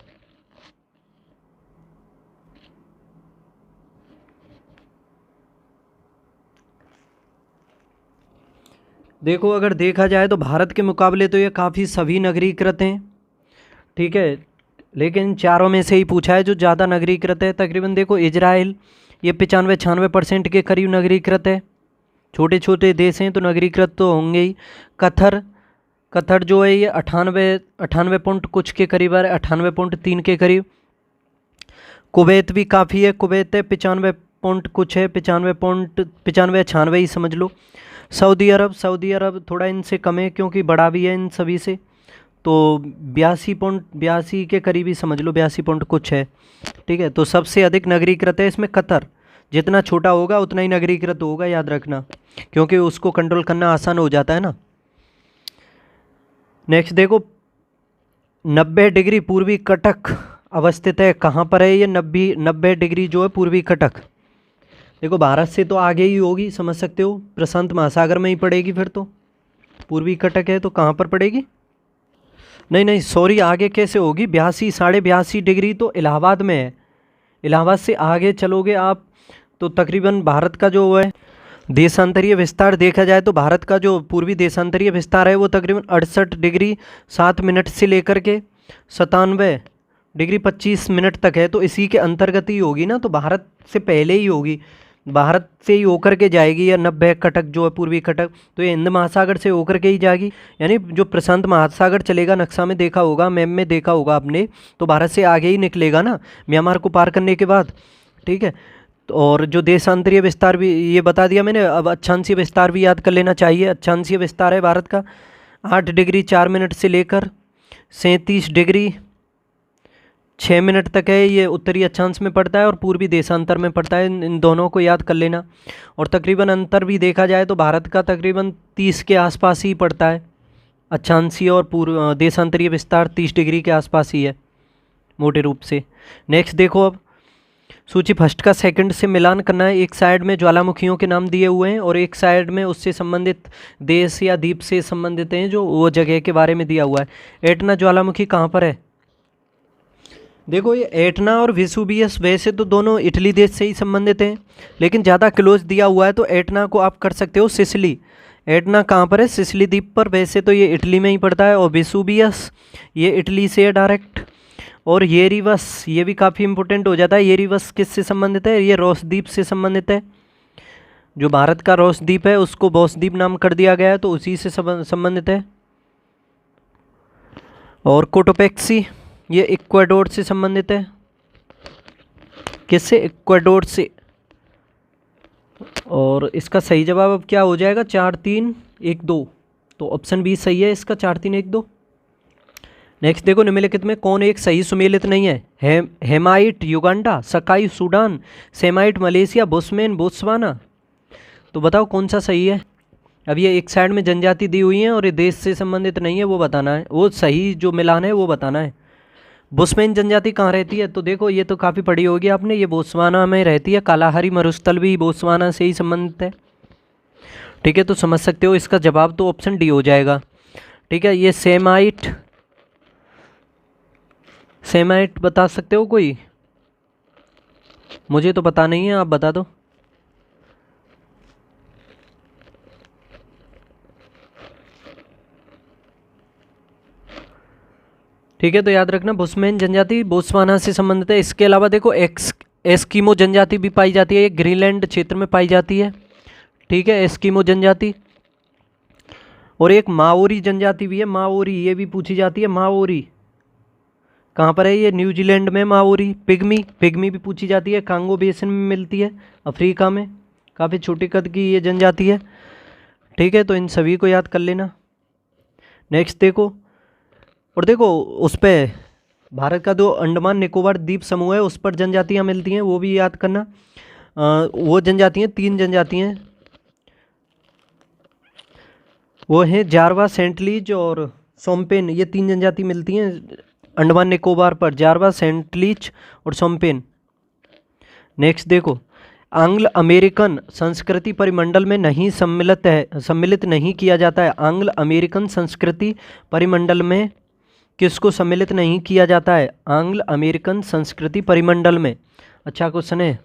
देखो अगर देखा जाए तो भारत के मुकाबले तो ये काफ़ी सभी नगरीकृत हैं, ठीक है, लेकिन चारों में से ही पूछा है जो ज़्यादा नगरीकृत है। तकरीबन देखो इजराइल ये 95-96% के करीब नगरीकृत है, छोटे छोटे देश हैं तो नगरीकृत तो होंगे ही। कतर जो है ये 98 पॉइंट कुछ के करीब है, 98.3 के करीब। कुवैत भी काफ़ी है, कुवैत है 95 पॉइंट कुछ है, 95 96 ही समझ लो। सऊदी अरब थोड़ा इनसे कम है क्योंकि बड़ा भी है इन सभी से, तो 82 के करीब ही समझ लो, 82 कुछ है। ठीक है, तो सबसे अधिक नगरीकृत है इसमें कतर। जितना छोटा होगा उतना ही नगरीकृत होगा, याद रखना, क्योंकि उसको कंट्रोल करना आसान हो जाता है ना। नेक्स्ट देखो, 90 डिग्री पूर्वी कटक अवस्थित है। कहाँ पर है ये 90 डिग्री जो है पूर्वी कटक? देखो भारत से तो आगे ही होगी, समझ सकते हो, प्रशांत महासागर में ही पड़ेगी फिर तो। पूर्वी कटक है तो कहाँ पर पड़ेगी? नहीं नहीं सॉरी, आगे कैसे होगी? 82 डिग्री तो इलाहाबाद में है। इलाहाबाद से आगे चलोगे आप तो तकरीबन भारत का जो है देशांतरीय विस्तार देखा जाए तो भारत का जो पूर्वी देशांतरीय विस्तार है वो तकरीबन 68 डिग्री 7 मिनट से लेकर के 97 डिग्री 25 मिनट तक है। तो इसी के अंतर्गत ही होगी ना, तो भारत से पहले ही होगी, भारत से ही होकर के जाएगी। या 90 कटक जो है पूर्वी कटक, तो ये हिंद महासागर से होकर के ही जाएगी। यानी जो प्रशांत महासागर चलेगा, नक्शा में देखा होगा, मैप में देखा होगा आपने, तो भारत से आगे ही निकलेगा ना म्यांमार को पार करने के बाद। ठीक है, और जो देशांतरीय विस्तार भी ये बता दिया मैंने, अब अक्षांशीय विस्तार भी याद कर लेना चाहिए। अक्षांशीय विस्तार है भारत का 8 डिग्री 4 मिनट से लेकर 37 डिग्री 6 मिनट तक है। ये उत्तरी अक्षांश में पड़ता है और पूर्वी देशांतर में पड़ता है, इन दोनों को याद कर लेना। और तकरीबन अंतर भी देखा जाए तो भारत का तकरीबन 30 के आसपास ही पड़ता है, अक्षांशीय और पूर्व देशांतरीय विस्तार 30 डिग्री के आसपास ही है मोटे रूप से। नेक्स्ट देखो, अब सूची फर्स्ट का सेकंड से मिलान करना है। एक साइड में ज्वालामुखियों के नाम दिए हुए हैं और एक साइड में उससे संबंधित देश या द्वीप से संबंधित हैं, जो वो जगह के बारे में दिया हुआ है। एटना ज्वालामुखी कहाँ पर है? देखो ये एटना और वेसुवियस वैसे तो दोनों इटली देश से ही संबंधित हैं, लेकिन ज़्यादा क्लोज दिया हुआ है तो एटना को आप कर सकते हो सिसिली। एटना कहाँ पर है? सिसिली द्वीप पर। वैसे तो ये इटली में ही पड़ता है। और वेसुवियस ये इटली से है डायरेक्ट। और येरिवस ये भी काफ़ी इंपॉर्टेंट हो जाता है। येरिवस किससे संबंधित है? ये रोस द्वीप से संबंधित है। जो भारत का रोस द्वीप है उसको बोस द्वीप नाम कर दिया गया है, तो उसी से संबंधित है। और कोटोपेक्सी ये इक्वाडोर से संबंधित है। किससे? इक्वाडोर से। और इसका सही जवाब अब क्या हो जाएगा? 4 3 1 2। तो ऑप्शन बी सही है इसका, 4 3 1 2। नेक्स्ट देखो, निम्नलिखित में कौन एक सही सुमेलित नहीं है? हेमाइट युगांडा, सकाई Sudan, Semite Malaysia, bushman Botswana. तो बताओ कौन सा सही है? अब ये एक साइड में जनजाति दी हुई है और ये देश से संबंधित नहीं है, वो बताना है। वो सही जो मिलान है वो बताना है। बुशमैन जनजाति कहाँ रहती है? तो देखो ये तो काफ़ी पढ़ी होगी आपने, ये बोत्सवाना में रहती है। कालाहारी मरुस्थल भी बोत्सवाना से ही संबंधित है। ठीक है, तो समझ सकते हो इसका जवाब तो ऑप्शन डी हो जाएगा। ठीक है, ये सेमाइट बता सकते हो कोई? मुझे तो पता नहीं है, आप बता दो। ठीक है, तो याद रखना बुशमैन जनजाति बोत्सवाना से संबंधित है। इसके अलावा देखो एस्किमो जनजाति भी पाई जाती है, ये ग्रीनलैंड क्षेत्र में पाई जाती है। ठीक है, एस्किमो जनजाति। और एक माओरी जनजाति भी है, माओरी, ये भी पूछी जाती है। माओरी कहाँ पर है? ये न्यूजीलैंड में। माओरी। पिग्मी भी पूछी जाती है, कांगो बेसिन में मिलती है, अफ्रीका में। काफ़ी छोटे कद की ये जनजाति है। ठीक है, तो इन सभी को याद कर लेना। नेक्स्ट देखो, और देखो उस पर भारत का जो अंडमान निकोबार द्वीप समूह है उस पर जनजातियाँ मिलती हैं, वो भी याद करना। वो जनजातियाँ 3 जनजातियाँ, वो हैं जारवा, सेंटलीज और सोम्पेन। ये 3 जनजाति मिलती हैं अंडमान निकोबार पर, जारवा, सेंटलीज और सोम्पेन। नेक्स्ट देखो, आंग्ल अमेरिकन संस्कृति परिमंडल में नहीं सम्मिलित नहीं किया जाता है। आंग्ल अमेरिकन संस्कृति परिमंडल में किसको सम्मिलित नहीं किया जाता है? आंग्ल अमेरिकन संस्कृति परिमंडल में। अच्छा क्वेश्चन है।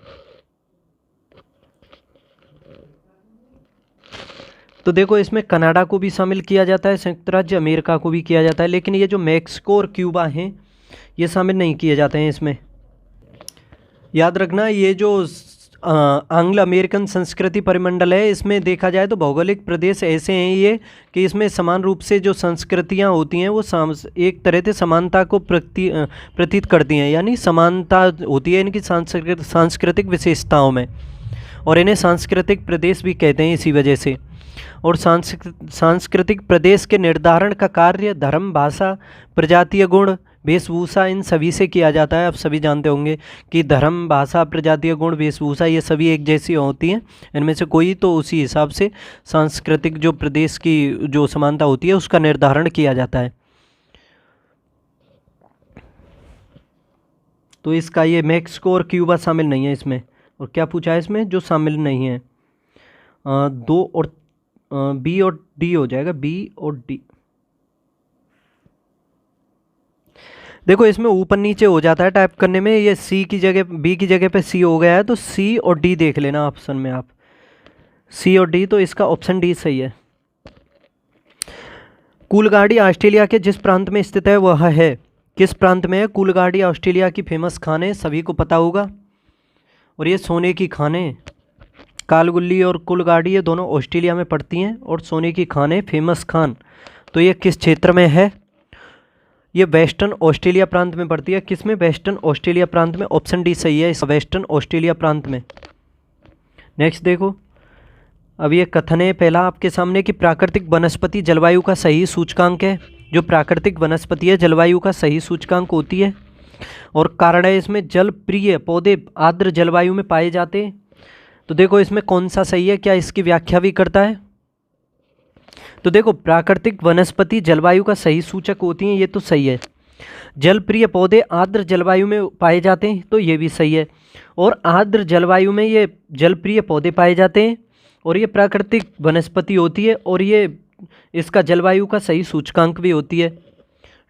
तो देखो इसमें कनाडा को भी शामिल किया जाता है, संयुक्त राज्य अमेरिका को भी किया जाता है, लेकिन ये जो मैक्सिको और क्यूबा हैं ये शामिल नहीं किए जाते हैं इसमें। याद रखना, ये जो आंग्ल अमेरिकन संस्कृति परिमंडल है इसमें देखा जाए तो भौगोलिक प्रदेश ऐसे हैं ये कि इसमें समान रूप से जो संस्कृतियां होती हैं वो एक तरह से समानता को प्रतीत करती हैं, यानी समानता होती है इनकी सांस्कृतिक विशेषताओं में, और इन्हें सांस्कृतिक प्रदेश भी कहते हैं इसी वजह से। और सांस्कृतिक प्रदेश के निर्धारण का कार्य धर्म, भाषा, प्रजातीय गुण, वेशभूषा इन सभी से किया जाता है। आप सभी जानते होंगे कि धर्म, भाषा, प्रजातीय गुण, वेशभूषा ये सभी एक जैसी होती हैं, इनमें से कोई तो उसी हिसाब से सांस्कृतिक जो प्रदेश की जो समानता होती है उसका निर्धारण किया जाता है। तो इसका ये मैक्सिको और क्यूबा शामिल नहीं है इसमें। और क्या पूछा है इसमें जो शामिल नहीं है? दो और बी और डी हो जाएगा, बी और डी। देखो इसमें ऊपर नीचे हो जाता है टाइप करने में, ये सी की जगह बी की जगह पे सी हो गया है, तो सी और डी देख लेना ऑप्शन में आप, सी और डी, तो इसका ऑप्शन डी सही है। कूलगाड़ी ऑस्ट्रेलिया के जिस प्रांत में स्थित है वह है, किस प्रांत में है? कूलगाड़ी ऑस्ट्रेलिया की फेमस खान है, सभी को पता होगा। और ये सोने की खानें, कालगुल्ली और कूलगाड़ी ये दोनों ऑस्ट्रेलिया में पड़ती हैं, और सोने की खानें फेमस खान, तो ये किस क्षेत्र में है? ये वेस्टर्न ऑस्ट्रेलिया प्रांत में पड़ती है। किस में? वेस्टर्न ऑस्ट्रेलिया प्रांत में, ऑप्शन डी सही है, इस वेस्टर्न ऑस्ट्रेलिया प्रांत में। नेक्स्ट देखो, अब ये कथन है पहला आपके सामने कि प्राकृतिक वनस्पति जलवायु का सही सूचकांक है। जो प्राकृतिक वनस्पति है जलवायु का सही सूचकांक होती है, और कारण है इसमें जल प्रिय पौधे आर्द्र जलवायु में पाए जाते हैं। तो देखो इसमें कौन सा सही है, क्या इसकी व्याख्या भी करता है? तो देखो प्राकृतिक वनस्पति जलवायु का सही सूचक होती हैं, ये तो सही है। जल प्रिय पौधे आर्द्र जलवायु में पाए जाते हैं, तो ये भी सही है। और आर्द्र जलवायु में ये जल प्रिय पौधे पाए जाते हैं, और ये प्राकृतिक वनस्पति होती है, और ये इसका जलवायु का सही सूचकांक भी होती है।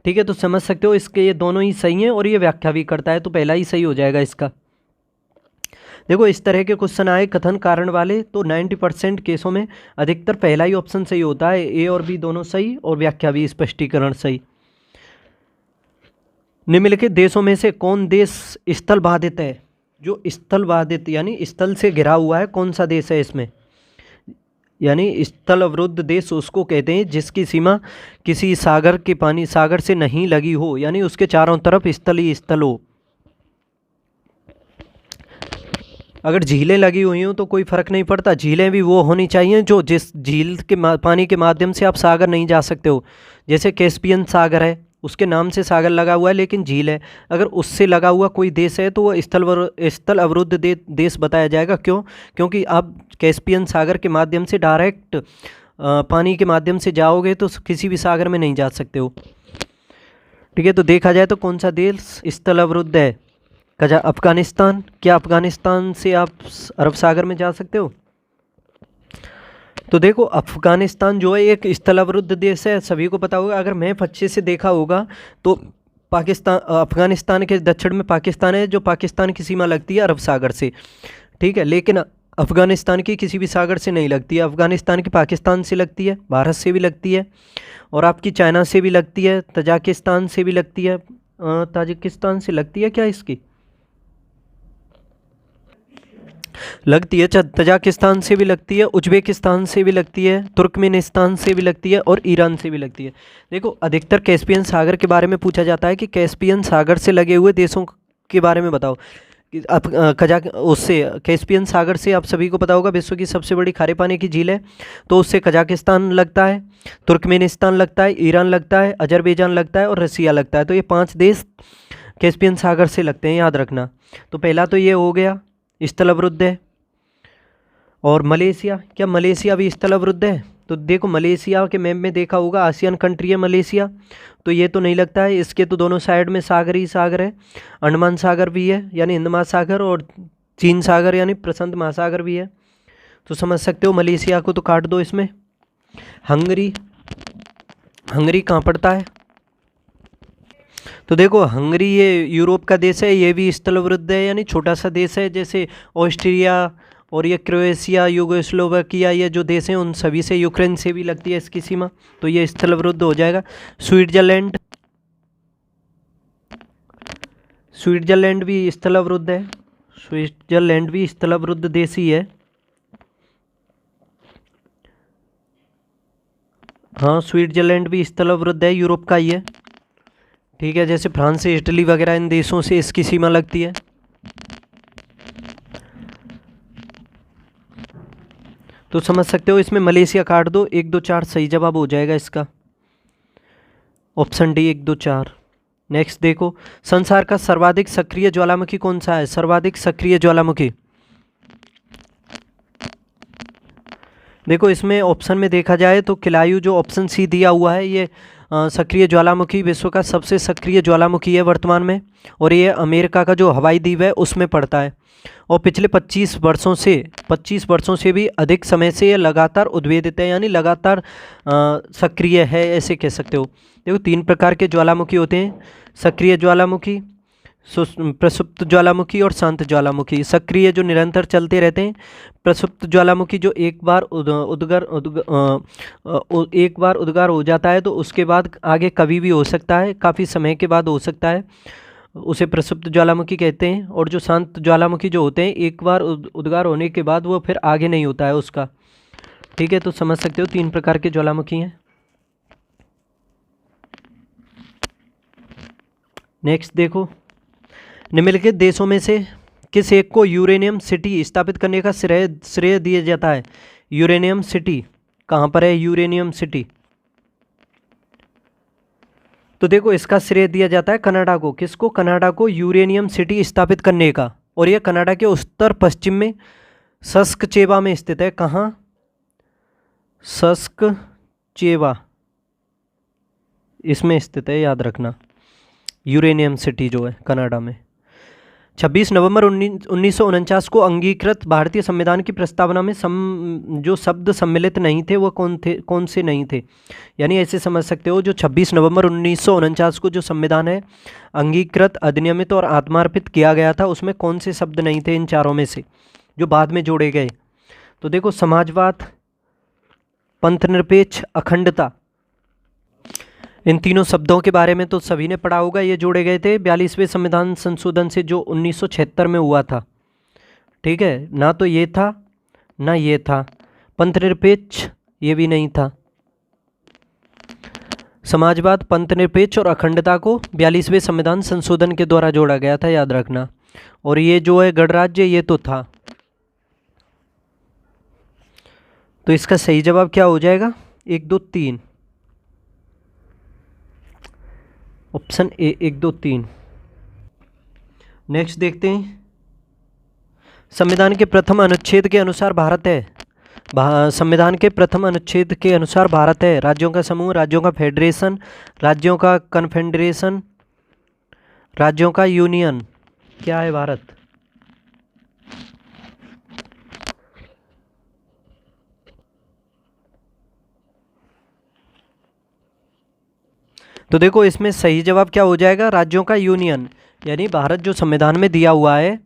ठीक है, तो समझ सकते हो इसके ये दोनों ही सही हैं, और ये व्याख्या भी करता है, तो पहला ही सही हो जाएगा इसका। देखो इस तरह के क्वेश्चन आए कथन कारण वाले, तो 90% केसों में अधिकतर पहला ही ऑप्शन सही होता है, ए और बी दोनों सही, और व्याख्या भी स्पष्टीकरण सही। निम्नलिखित देशों में से कौन देश स्थल बाधित है? जो स्थल बाधित यानी स्थल से घिरा हुआ है, कौन सा देश है इसमें? यानी स्थल अवरुद्ध देश उसको कहते हैं जिसकी सीमा किसी सागर के पानी, सागर से नहीं लगी हो, यानी उसके चारों तरफ स्थल ही स्थल हो। अगर झीलें लगी हुई हों तो कोई फ़र्क नहीं पड़ता, झीलें भी वो होनी चाहिए जो जिस झील के पानी के माध्यम से आप सागर नहीं जा सकते हो। जैसे कैस्पियन सागर है, उसके नाम से सागर लगा हुआ है लेकिन झील है, अगर उससे लगा हुआ कोई देश है तो वो स्थल अवरुद्ध देश बताया जाएगा। क्यों? क्योंकि आप कैस्पियन सागर के माध्यम से डायरेक्ट पानी के माध्यम से जाओगे तो किसी भी सागर में नहीं जा सकते हो। ठीक है, तो देखा जाए तो कौन सा देश स्थल अवरुद्ध है? अफगानिस्तान। क्या अफगानिस्तान से आप अरब सागर में जा सकते हो? तो देखो अफगानिस्तान जो है एक स्थल अवरुद्ध देश है, सभी को पता होगा। अगर मैप अच्छे से देखा होगा तो पाकिस्तान, अफगानिस्तान के दक्षिण में पाकिस्तान है, जो पाकिस्तान की सीमा लगती है अरब सागर से। ठीक है, लेकिन अफगानिस्तान की किसी भी सागर से नहीं लगती है। अफगानिस्तान की पाकिस्तान से लगती है, भारत से भी लगती है, और आपकी चाइना से भी लगती है, तजाकिस्तान से भी लगती है। ताजिकिस्तान से लगती है क्या इसकी? लगती है, तजाकिस्तान से भी लगती है, उज्बेकिस्तान से भी लगती है, तुर्कमेनिस्तान से भी लगती है, और ईरान से भी लगती है। देखो अधिकतर कैस्पियन सागर के बारे में पूछा जाता है कि कैस्पियन सागर से लगे हुए देशों के बारे में बताओ। उससे कैस्पियन सागर से आप सभी को पता होगा विश्व की सबसे बड़ी खारे पानी की झील है, तो उससे कजाकिस्तान लगता है, तुर्कमेनिस्तान लगता है, ईरान लगता है, अजरबैजान लगता है, और रसिया लगता है। तो ये 5 देश कैस्पियन सागर से लगते हैं, याद रखना। तो पहला तो ये हो गया स्थल अवरुद्ध है। और मलेशिया, क्या मलेशिया भी स्थल अवरुद्ध है? तो देखो मलेशिया के मैप में देखा होगा आसियान कंट्री है मलेशिया, तो ये तो नहीं लगता है। इसके तो दोनों साइड में सागर ही सागर है, अंडमान सागर भी है यानी हिंद महासागर, और चीन सागर यानी प्रशांत महासागर भी है। तो समझ सकते हो मलेशिया को तो काट दो इसमें। हंगरी, हंगरी कहाँ पड़ता है? तो देखो हंगरी ये यूरोप का देश है, ये भी स्थल अवरुद्ध है यानी छोटा सा देश है। जैसे ऑस्ट्रिया और ये क्रोएशिया, यूगोस्लोवाकिया, ये जो देश हैं उन सभी से, यूक्रेन से भी लगती है इसकी सीमा, तो ये स्थल अवरुद्ध हो जाएगा। स्विट्जरलैंड, स्विट्जरलैंड भी स्थल अवरुद्ध है, स्विट्जरलैंड भी स्थल अवरुद्ध देश ही है। हाँ स्विट्जरलैंड भी स्थल अवरुद्ध है, यूरोप का ही है। ठीक है, जैसे फ्रांस से, इटली वगैरह इन देशों से इसकी सीमा लगती है। तो समझ सकते हो इसमें मलेशिया काट दो, 1 2 4 सही जवाब हो जाएगा इसका, ऑप्शन डी 1 2 4। नेक्स्ट देखो, संसार का सर्वाधिक सक्रिय ज्वालामुखी कौन सा है? सर्वाधिक सक्रिय ज्वालामुखी, देखो इसमें ऑप्शन में देखा जाए तो किलायू जो ऑप्शन सी दिया हुआ है ये सक्रिय ज्वालामुखी विश्व का सबसे सक्रिय ज्वालामुखी है वर्तमान में, और ये अमेरिका का जो हवाई द्वीप है उसमें पड़ता है, और पिछले 25 वर्षों से भी अधिक समय से ये लगातार उद्वेलित है, यानी लगातार सक्रिय है ऐसे कह सकते हो। देखो 3 प्रकार के ज्वालामुखी होते हैं, सक्रिय ज्वालामुखी, प्रसुप्त ज्वालामुखी और शांत ज्वालामुखी। सक्रिय जो निरंतर चलते रहते हैं, प्रसुप्त ज्वालामुखी जो एक बार उद्गार हो जाता है तो उसके बाद आगे कभी भी हो सकता है, काफ़ी समय के बाद हो सकता है, उसे प्रसुप्त ज्वालामुखी कहते हैं। और जो शांत ज्वालामुखी जो होते हैं एक बार उद्गार होने के बाद वो फिर आगे नहीं होता है उसका। ठीक है, तो समझ सकते हो 3 प्रकार के ज्वालामुखी हैं। नेक्स्ट देखो, निम्नलिखित देशों में से किस एक को यूरेनियम सिटी स्थापित करने का श्रेय दिया जाता है? यूरेनियम सिटी कहाँ पर है? यूरेनियम सिटी, तो देखो इसका श्रेय दिया जाता है कनाडा को। किसको? कनाडा को यूरेनियम सिटी स्थापित करने का, और यह कनाडा के उत्तर पश्चिम में सस्कचेवा में स्थित है। कहाँ? सस्कचेवा इसमें स्थित है, याद रखना, यूरेनियम सिटी जो है कनाडा में। 26 नवंबर 1949 को अंगीकृत भारतीय संविधान की प्रस्तावना में जो शब्द सम्मिलित नहीं थे वो कौन से नहीं थे? यानी ऐसे समझ सकते हो, जो 26 नवंबर 1949 को जो संविधान है अंगीकृत, अधिनियमित और आत्मार्पित किया गया था, उसमें कौन से शब्द नहीं थे इन चारों में से जो बाद में जोड़े गए? तो देखो, समाजवाद, पंथनिरपेक्ष, अखंडता, इन तीनों शब्दों के बारे में तो सभी ने पढ़ा होगा। ये जोड़े गए थे 42वें संविधान संशोधन से जो 1976 में हुआ था। ठीक है, ना तो ये था ना ये था, पंथनिरपेक्ष ये भी नहीं था। समाजवाद, पंथनिरपेक्ष और अखंडता को 42वें संविधान संशोधन के द्वारा जोड़ा गया था, याद रखना। और ये जो है गणराज्य, ये तो था। तो इसका सही जवाब क्या हो जाएगा? 1 2 3, ऑप्शन ए 1 2 3। नेक्स्ट देखते हैं, संविधान के प्रथम अनुच्छेद के अनुसार भारत है। संविधान के प्रथम अनुच्छेद के अनुसार भारत है राज्यों का समूह, राज्यों का फेडरेशन, राज्यों का कन्फेडरेशन, राज्यों का यूनियन। क्या है भारत? तो देखो इसमें सही जवाब क्या हो जाएगा? राज्यों का यूनियन। यानी भारत जो संविधान में दिया हुआ है,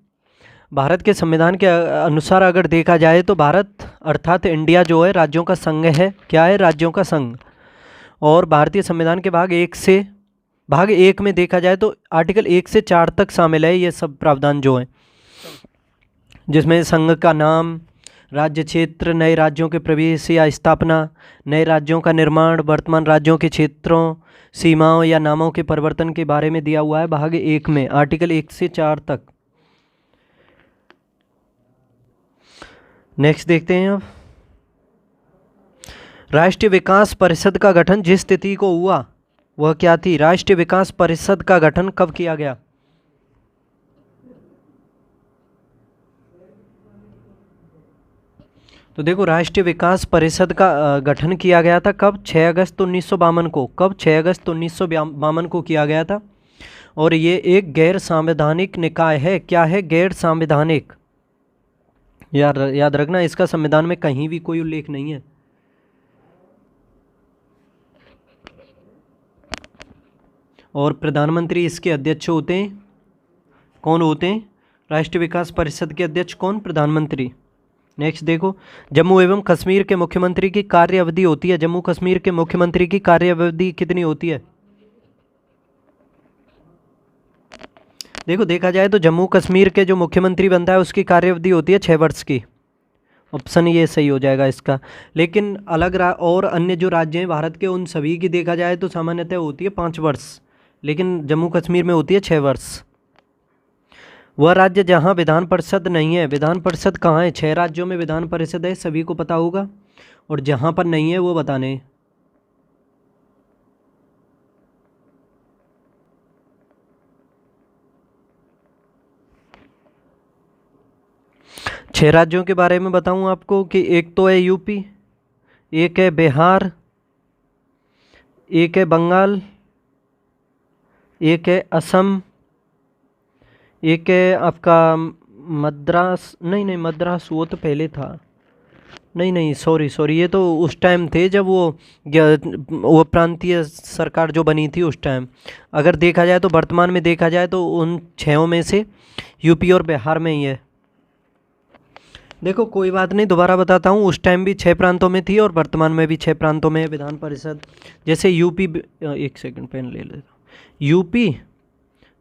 भारत के संविधान के अनुसार अगर देखा जाए तो भारत अर्थात इंडिया जो है राज्यों का संघ है। क्या है? राज्यों का संघ। और भारतीय संविधान के भाग एक में देखा जाए तो आर्टिकल 1 से 4 तक शामिल है ये सब प्रावधान जो हैं, जिसमें संघ का नाम, राज्य क्षेत्र, नए राज्यों के प्रवेश या स्थापना, नए राज्यों का निर्माण, वर्तमान राज्यों के क्षेत्रों, सीमाओं या नामों के परिवर्तन के बारे में दिया हुआ है भाग 1 में, आर्टिकल 1 से 4 तक। नेक्स्ट देखते हैं अब, राष्ट्रीय विकास परिषद का गठन जिस तिथि को हुआ वह क्या थी? राष्ट्रीय विकास परिषद का गठन कब किया गया? तो देखो, राष्ट्रीय विकास परिषद का गठन किया गया था कब? 6 अगस्त 1952 को। कब? 6 अगस्त 1952 को किया गया था। और ये एक गैर संवैधानिक निकाय है। क्या है? गैर संवैधानिक। याद रखना, इसका संविधान में कहीं भी कोई उल्लेख नहीं है। और प्रधानमंत्री इसके अध्यक्ष होते हैं। कौन होते हैं? राष्ट्रीय विकास परिषद के अध्यक्ष कौन? प्रधानमंत्री। नेक्स्ट देखो, जम्मू एवं कश्मीर के मुख्यमंत्री की कार्य अवधि होती है। जम्मू कश्मीर के मुख्यमंत्री की कार्य अवधि कितनी होती है? देखो, देखा जाए तो जम्मू कश्मीर के जो मुख्यमंत्री बनता है उसकी कार्य अवधि होती है 6 वर्ष की। ऑप्शन ये सही हो जाएगा इसका। लेकिन और अन्य जो राज्य हैं भारत के, उन सभी की देखा जाए तो सामान्यतः होती है 5 वर्ष, लेकिन जम्मू कश्मीर में होती है 6 वर्ष। वह राज्य जहाँ विधान परिषद नहीं है। विधान परिषद कहाँ है? 6 राज्यों में विधान परिषद है, सभी को पता होगा, और जहाँ पर नहीं है वो बताने। 6 राज्यों के बारे में बताऊं आपको कि एक तो है यूपी, एक है बिहार, एक है बंगाल, एक है असम, एक है आपका मद्रास, नहीं मद्रास वो तो पहले था, नहीं सॉरी ये तो उस टाइम थे जब वो प्रांतीय सरकार जो बनी थी उस टाइम। अगर देखा जाए तो वर्तमान में देखा जाए तो उन 6 में से यूपी और बिहार में ही है। देखो कोई बात नहीं, दोबारा बताता हूँ, उस टाइम भी 6 प्रांतों में थी और वर्तमान में भी 6 प्रांतों में है विधान परिषद। जैसे यूपी, एक सेकंड पेन ले लेता हूँ, यूपी,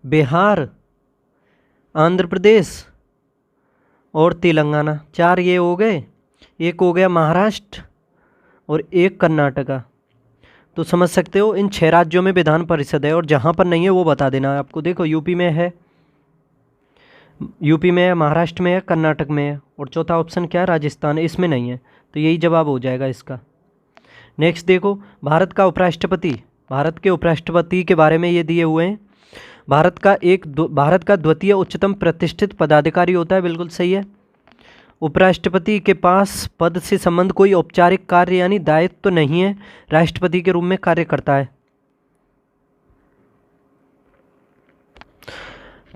बिहार, आंध्र प्रदेश और तेलंगाना, 4 ये हो गए। एक हो गया महाराष्ट्र और एक कर्नाटका। तो समझ सकते हो इन 6 राज्यों में विधान परिषद है, और जहाँ पर नहीं है वो बता देना आपको। देखो यूपी में है, महाराष्ट्र में है, कर्नाटक में है, और चौथा ऑप्शन क्या है? राजस्थान, इसमें नहीं है। तो यही जवाब हो जाएगा इसका। नेक्स्ट देखो, भारत के उपराष्ट्रपति के बारे में ये दिए हुए हैं। भारत का द्वितीय उच्चतम प्रतिष्ठित पदाधिकारी होता है, बिल्कुल सही है। उपराष्ट्रपति के पास पद से संबंध कोई औपचारिक कार्य यानी दायित्व तो नहीं है, राष्ट्रपति के रूप में कार्य करता है।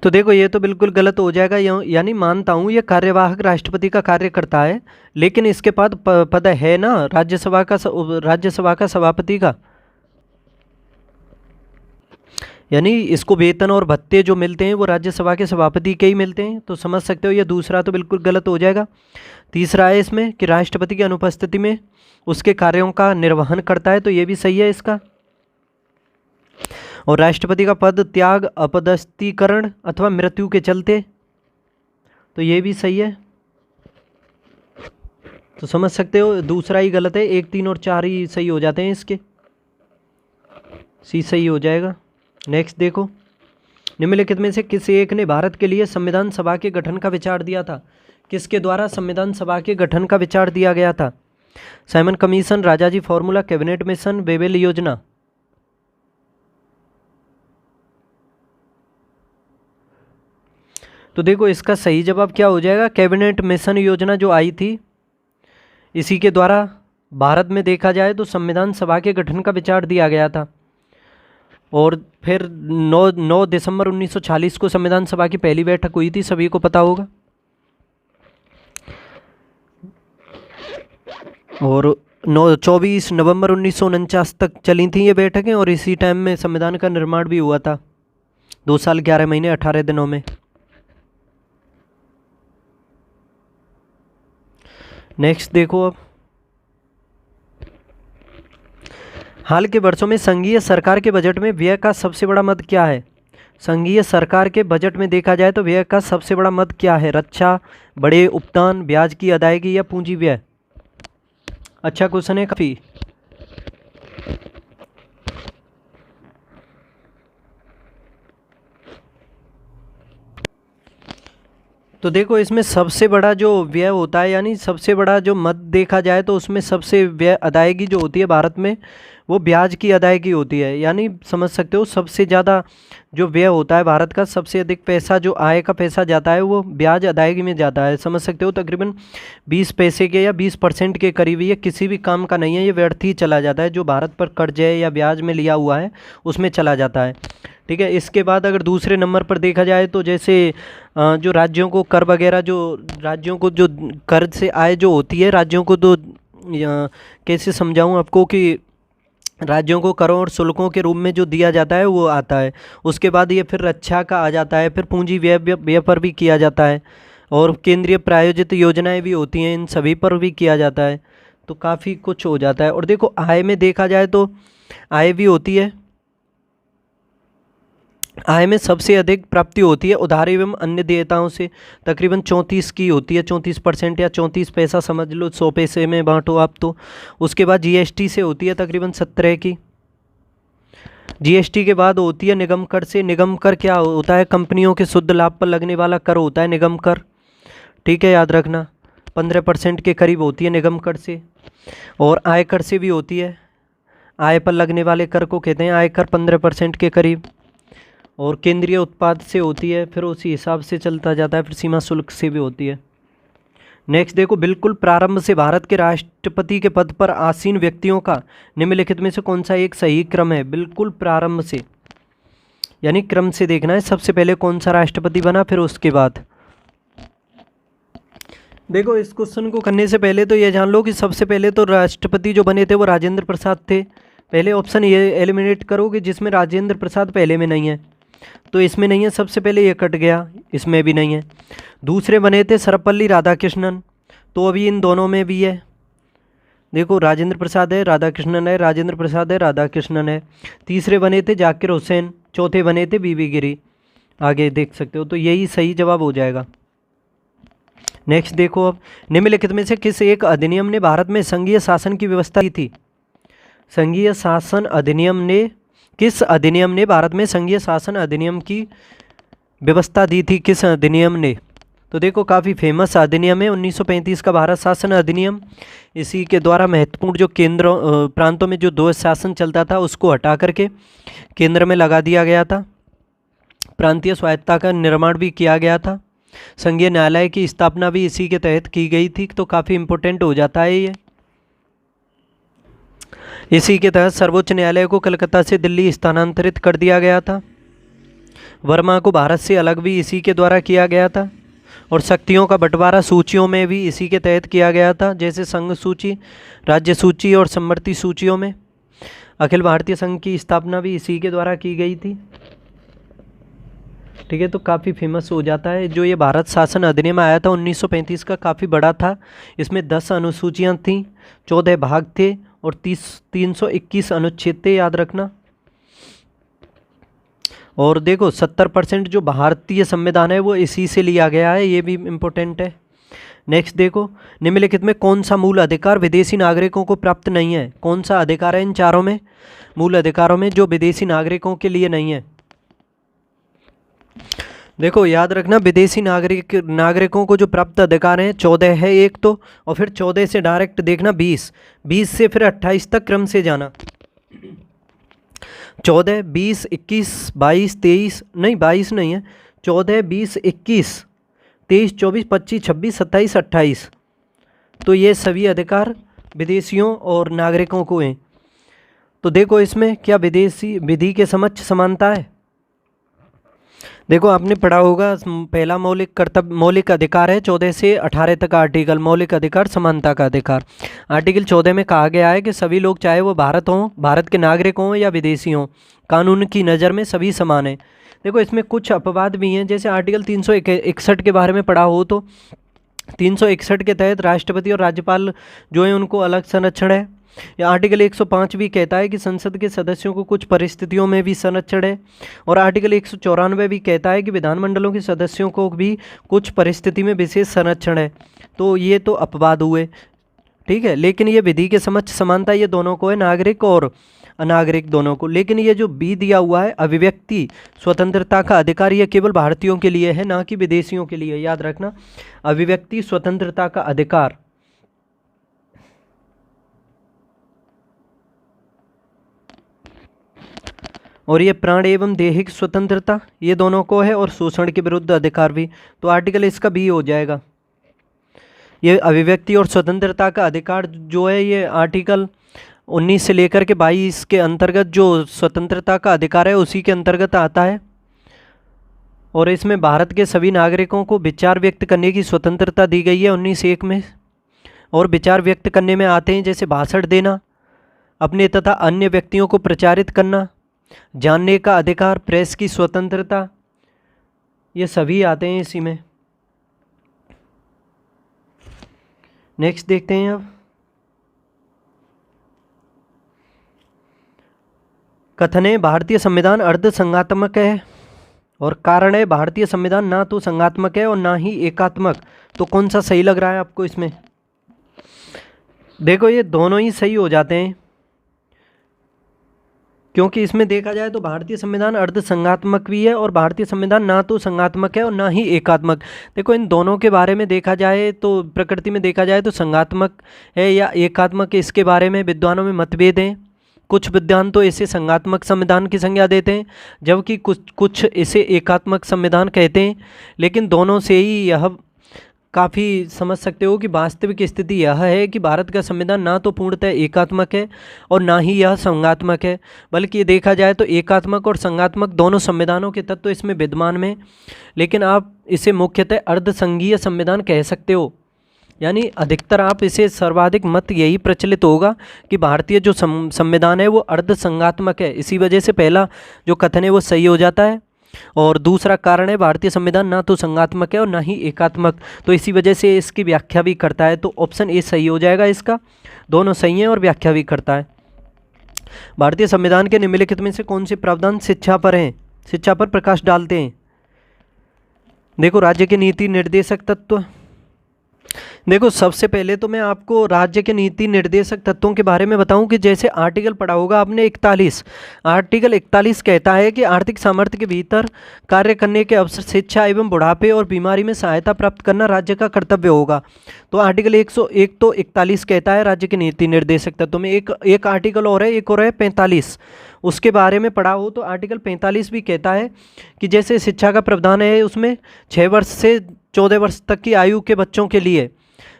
तो देखो ये तो बिल्कुल गलत हो जाएगा, यानी मानता हूँ ये कार्यवाहक राष्ट्रपति का कार्य करता है, लेकिन इसके बाद पद है ना राज्यसभा का सभापति का, यानी इसको वेतन और भत्ते जो मिलते हैं वो राज्यसभा के सभापति के ही मिलते हैं। तो समझ सकते हो ये दूसरा तो बिल्कुल गलत हो जाएगा। तीसरा है इसमें कि राष्ट्रपति की अनुपस्थिति में उसके कार्यों का निर्वहन करता है, तो ये भी सही है इसका। और राष्ट्रपति का पद त्याग, अपदस्थीकरण अथवा मृत्यु के चलते, तो ये भी सही है। तो समझ सकते हो दूसरा ही गलत है, 1, 3 और 4 ही सही हो जाते हैं इसके, सी सही हो जाएगा। नेक्स्ट देखो, निम्नलिखित में से किस एक ने भारत के लिए संविधान सभा के गठन का विचार दिया था? किसके द्वारा संविधान सभा के गठन का विचार दिया गया था? Simon Commission, Rajaji formula, Cabinet Mission, Wavell योजना। तो देखो इसका सही जवाब क्या हो जाएगा? कैबिनेट मिशन योजना जो आई थी, इसी के द्वारा भारत में देखा जाए तो संविधान सभा के गठन का विचार दिया गया था। और फिर 9 दिसंबर 1940 को संविधान सभा की पहली बैठक हुई थी, सभी को पता होगा। और 24 नवंबर 1949 तक चली थी ये बैठकें, और इसी टाइम में संविधान का निर्माण भी हुआ था, 2 साल 11 महीने 18 दिनों में। नेक्स्ट देखो, अब हाल के वर्षों में संघीय सरकार के बजट में व्यय का सबसे बड़ा मद क्या है? संघीय सरकार के बजट में देखा जाए तो व्यय का सबसे बड़ा मद क्या है? रक्षा, बड़े उपदान, ब्याज की अदायगी या पूंजी व्यय? अच्छा क्वेश्चन है काफी। तो देखो इसमें सबसे बड़ा जो व्यय होता है, यानी सबसे बड़ा जो मद देखा जाए तो उसमें सबसे व्यय अदायगी जो होती है भारत में, वो ब्याज की अदायगी होती है। यानी समझ सकते हो सबसे ज़्यादा जो व्यय होता है भारत का, सबसे अधिक पैसा जो आय का पैसा जाता है वो ब्याज अदायगी में जाता है। समझ सकते हो तकरीबन 20 पैसे के या 20% के करीब ये किसी भी काम का नहीं है, ये व्यर्थ ही चला जाता है, जो भारत पर कर्ज है या ब्याज में लिया हुआ है उसमें चला जाता है। ठीक है, इसके बाद अगर दूसरे नंबर पर देखा जाए तो जैसे जो राज्यों को कर वगैरह, जो राज्यों को जो कर्ज से आय जो होती है राज्यों को, तो कैसे समझाऊं आपको कि राज्यों को करों और शुल्कों के रूप में जो दिया जाता है वो आता है। उसके बाद ये फिर रक्षा का आ जाता है, फिर पूंजी व्यय पर भी किया जाता है, और केंद्रीय प्रायोजित योजनाएं भी होती हैं, इन सभी पर भी किया जाता है। तो काफ़ी कुछ हो जाता है। और देखो आय में देखा जाए तो आय भी होती है, आय में सबसे अधिक प्राप्ति होती है उधार एवं अन्य देयताओं से, तकरीबन 34 की होती है, 34% या 34 पैसा समझ लो, 100 पैसे में बांटो आप तो। उसके बाद जीएसटी से होती है तकरीबन 17 की। जीएसटी के बाद होती है निगम कर से। निगम कर क्या होता है? कंपनियों के शुद्ध लाभ पर लगने वाला कर होता है निगम कर। ठीक है, याद रखना। 15% के करीब होती है निगम कर से। और आय कर से भी होती है। आय पर लगने वाले कर को कहते हैं आयकर, 15% के करीब। और केंद्रीय उत्पाद से होती है, फिर उसी हिसाब से चलता जाता है। फिर सीमा शुल्क से भी होती है। नेक्स्ट देखो, बिल्कुल प्रारंभ से भारत के राष्ट्रपति के पद पर आसीन व्यक्तियों का निम्नलिखित में से कौन सा एक सही क्रम है? बिल्कुल प्रारंभ से, यानी क्रम से देखना है, सबसे पहले कौन सा राष्ट्रपति बना, फिर उसके बाद। देखो, इस क्वेश्चन को करने से पहले तो ये जान लो कि सबसे पहले तो राष्ट्रपति जो बने थे वो राजेंद्र प्रसाद थे। पहले ऑप्शन ये एलिमिनेट करो कि जिसमें राजेंद्र प्रसाद पहले में नहीं है, तो इसमें नहीं है, सबसे पहले ये कट गया, इसमें भी नहीं है। दूसरे बने थे सर्वपल्ली राधाकृष्णन, तो अभी इन दोनों में भी है। देखो, राजेंद्र प्रसाद है, राधाकृष्णन है, राजेंद्र प्रसाद है, राधाकृष्णन है। तीसरे बने थे जाकिर हुसैन, चौथे बने थे बीबी गिरी। आगे देख सकते हो, तो यही सही जवाब हो जाएगा। नेक्स्ट देखो, अब निम्नलिखित में से किस एक अधिनियम ने भारत में संघीय शासन की व्यवस्था की थी? संघीय शासन अधिनियम ने, किस अधिनियम ने भारत में संघीय शासन अधिनियम की व्यवस्था दी थी? किस अधिनियम ने? तो देखो, काफ़ी फेमस अधिनियम है 1935 का भारत शासन अधिनियम। इसी के द्वारा महत्वपूर्ण जो केंद्र प्रांतों में जो द्वैध शासन चलता था उसको हटा करके केंद्र में लगा दिया गया था। प्रांतीय स्वायत्तता का निर्माण भी किया गया था। संघीय न्यायालय की स्थापना भी इसी के तहत की गई थी। तो काफ़ी इम्पोर्टेंट हो जाता है ये। इसी के तहत सर्वोच्च न्यायालय को कलकत्ता से दिल्ली स्थानांतरित कर दिया गया था। वर्मा को भारत से अलग भी इसी के द्वारा किया गया था। और शक्तियों का बंटवारा सूचियों में भी इसी के तहत किया गया था, जैसे संघ सूची, राज्य सूची और समवर्ती सूचियों में। अखिल भारतीय संघ की स्थापना भी इसी के द्वारा की गई थी। ठीक है, तो काफ़ी फेमस हो जाता है। जो ये भारत शासन अधिनियम आया था 1935 का, काफ़ी बड़ा था। इसमें 10 अनुसूचियाँ थीं, 14 भाग थे और 321 अनुच्छेद थे, याद रखना। और देखो, 70% जो भारतीय संविधान है वो इसी से लिया गया है, ये भी इम्पोर्टेंट है। नेक्स्ट देखो, निम्नलिखित में कौन सा मूल अधिकार विदेशी नागरिकों को प्राप्त नहीं है? कौन सा अधिकार है इन चारों में, मूल अधिकारों में, जो विदेशी नागरिकों के लिए नहीं है? देखो, याद रखना, विदेशी नागरिकों को जो प्राप्त अधिकार हैं 14 है एक तो, और फिर 14 से डायरेक्ट देखना 20 से फिर 28 तक क्रम से जाना। 14, 20, 21, 22, 23, नहीं 22 नहीं है, 14, 20, 21, 23, 24, 25, 26, 27, 28। तो ये सभी अधिकार विदेशियों और नागरिकों को हैं। तो देखो, इसमें क्या विदेशी विधि के समक्ष समानता है? देखो, आपने पढ़ा होगा, पहला मौलिक अधिकार है 14 से 18 तक आर्टिकल, मौलिक अधिकार समानता का अधिकार। आर्टिकल 14 में कहा गया है कि सभी लोग, चाहे वो भारत के नागरिक हों या विदेशी हों, कानून की नज़र में सभी समान हैं। देखो, इसमें कुछ अपवाद भी हैं, जैसे आर्टिकल 361 के बारे में पढ़ा हो तो 361 के तहत राष्ट्रपति और राज्यपाल जो है उनको अलग संरक्षण है। या आर्टिकल 105 भी कहता है कि संसद के सदस्यों को कुछ परिस्थितियों में भी संरक्षण है। और आर्टिकल 194 भी कहता है कि विधानमंडलों के सदस्यों को भी कुछ परिस्थिति में विशेष संरक्षण है। तो ये तो अपवाद हुए, ठीक है। लेकिन ये विधि के समक्ष समानता ये दोनों को है, नागरिक और अनागरिक दोनों को। लेकिन ये जो बी दिया हुआ है, अभिव्यक्ति स्वतंत्रता का अधिकार, ये केवल भारतीयों के लिए है, ना कि विदेशियों के लिए, याद रखना। अभिव्यक्ति स्वतंत्रता का अधिकार। और ये प्राण एवं दैहिक स्वतंत्रता ये दोनों को है, और शोषण के विरुद्ध अधिकार भी। तो आर्टिकल इसका बी हो जाएगा। ये अभिव्यक्ति और स्वतंत्रता का अधिकार जो है, ये आर्टिकल 19 से लेकर के 22 के अंतर्गत जो स्वतंत्रता का अधिकार है उसी के अंतर्गत आता है। और इसमें भारत के सभी नागरिकों को विचार व्यक्त करने की स्वतंत्रता दी गई है 19(1) में। और विचार व्यक्त करने में आते हैं जैसे भाषण देना, अपने तथा अन्य व्यक्तियों को प्रचारित करना, जानने का अधिकार, प्रेस की स्वतंत्रता, ये सभी आते हैं इसी में। नेक्स्ट देखते हैं अब, कथन है भारतीय संविधान अर्ध संघात्मक है, और कारण है भारतीय संविधान ना तो संघात्मक है और ना ही एकात्मक। तो कौन सा सही लग रहा है आपको इसमें? देखो, ये दोनों ही सही हो जाते हैं। क्योंकि इसमें देखा जाए तो भारतीय संविधान अर्ध संघात्मक भी है और भारतीय संविधान ना तो संघात्मक है और ना ही एकात्मक। देखो इन दोनों के बारे में देखा जाए तो प्रकृति में देखा जाए तो संघात्मक है या एकात्मक, इसके बारे में विद्वानों में मतभेद हैं। कुछ विद्वान तो इसे संघात्मक संविधान की संज्ञा देते हैं, जबकि कुछ इसे एकात्मक संविधान कहते हैं। लेकिन दोनों से ही यह काफ़ी समझ सकते हो कि वास्तविक स्थिति यह है कि भारत का संविधान ना तो पूर्णतः एकात्मक है और ना ही यह संघात्मक है, बल्कि देखा जाए तो एकात्मक और संघात्मक दोनों संविधानों के तत्व इसमें विद्यमान में। लेकिन आप इसे मुख्यतः अर्धसंघीय संविधान कह सकते हो, यानी अधिकतर आप इसे सर्वाधिक मत यही प्रचलित होगा कि भारतीय जो संविधान है वो अर्धसंघात्मक है। इसी वजह से पहला जो कथन है वो सही हो जाता है। और दूसरा कारण है भारतीय संविधान ना तो संघात्मक है और ना ही एकात्मक, तो इसी वजह से इसकी व्याख्या भी करता है। तो ऑप्शन ए सही हो जाएगा इसका, दोनों सही हैं और व्याख्या भी करता है। भारतीय संविधान के निम्नलिखित में से कौन से प्रावधान शिक्षा पर हैं, शिक्षा पर प्रकाश डालते हैं? देखो राज्य के नीति निर्देशक तत्व। देखो सबसे पहले तो मैं आपको राज्य के नीति निर्देशक तत्वों के बारे में बताऊं कि जैसे आर्टिकल पढ़ा होगा आपने 41, आर्टिकल 41 कहता है कि आर्थिक सामर्थ्य के भीतर कार्य करने के अवसर, शिक्षा एवं बुढ़ापे और बीमारी में सहायता प्राप्त करना राज्य का कर्तव्य होगा। तो आर्टिकल 101 तो 41 कहता है राज्य के नीति निर्देशक तत्वों में। एक आर्टिकल और है, एक और है 45, उसके बारे में पढ़ा हो तो आर्टिकल 45 भी कहता है कि जैसे शिक्षा का प्रावधान है उसमें 6 वर्ष से 14 वर्ष तक की आयु के बच्चों के लिए,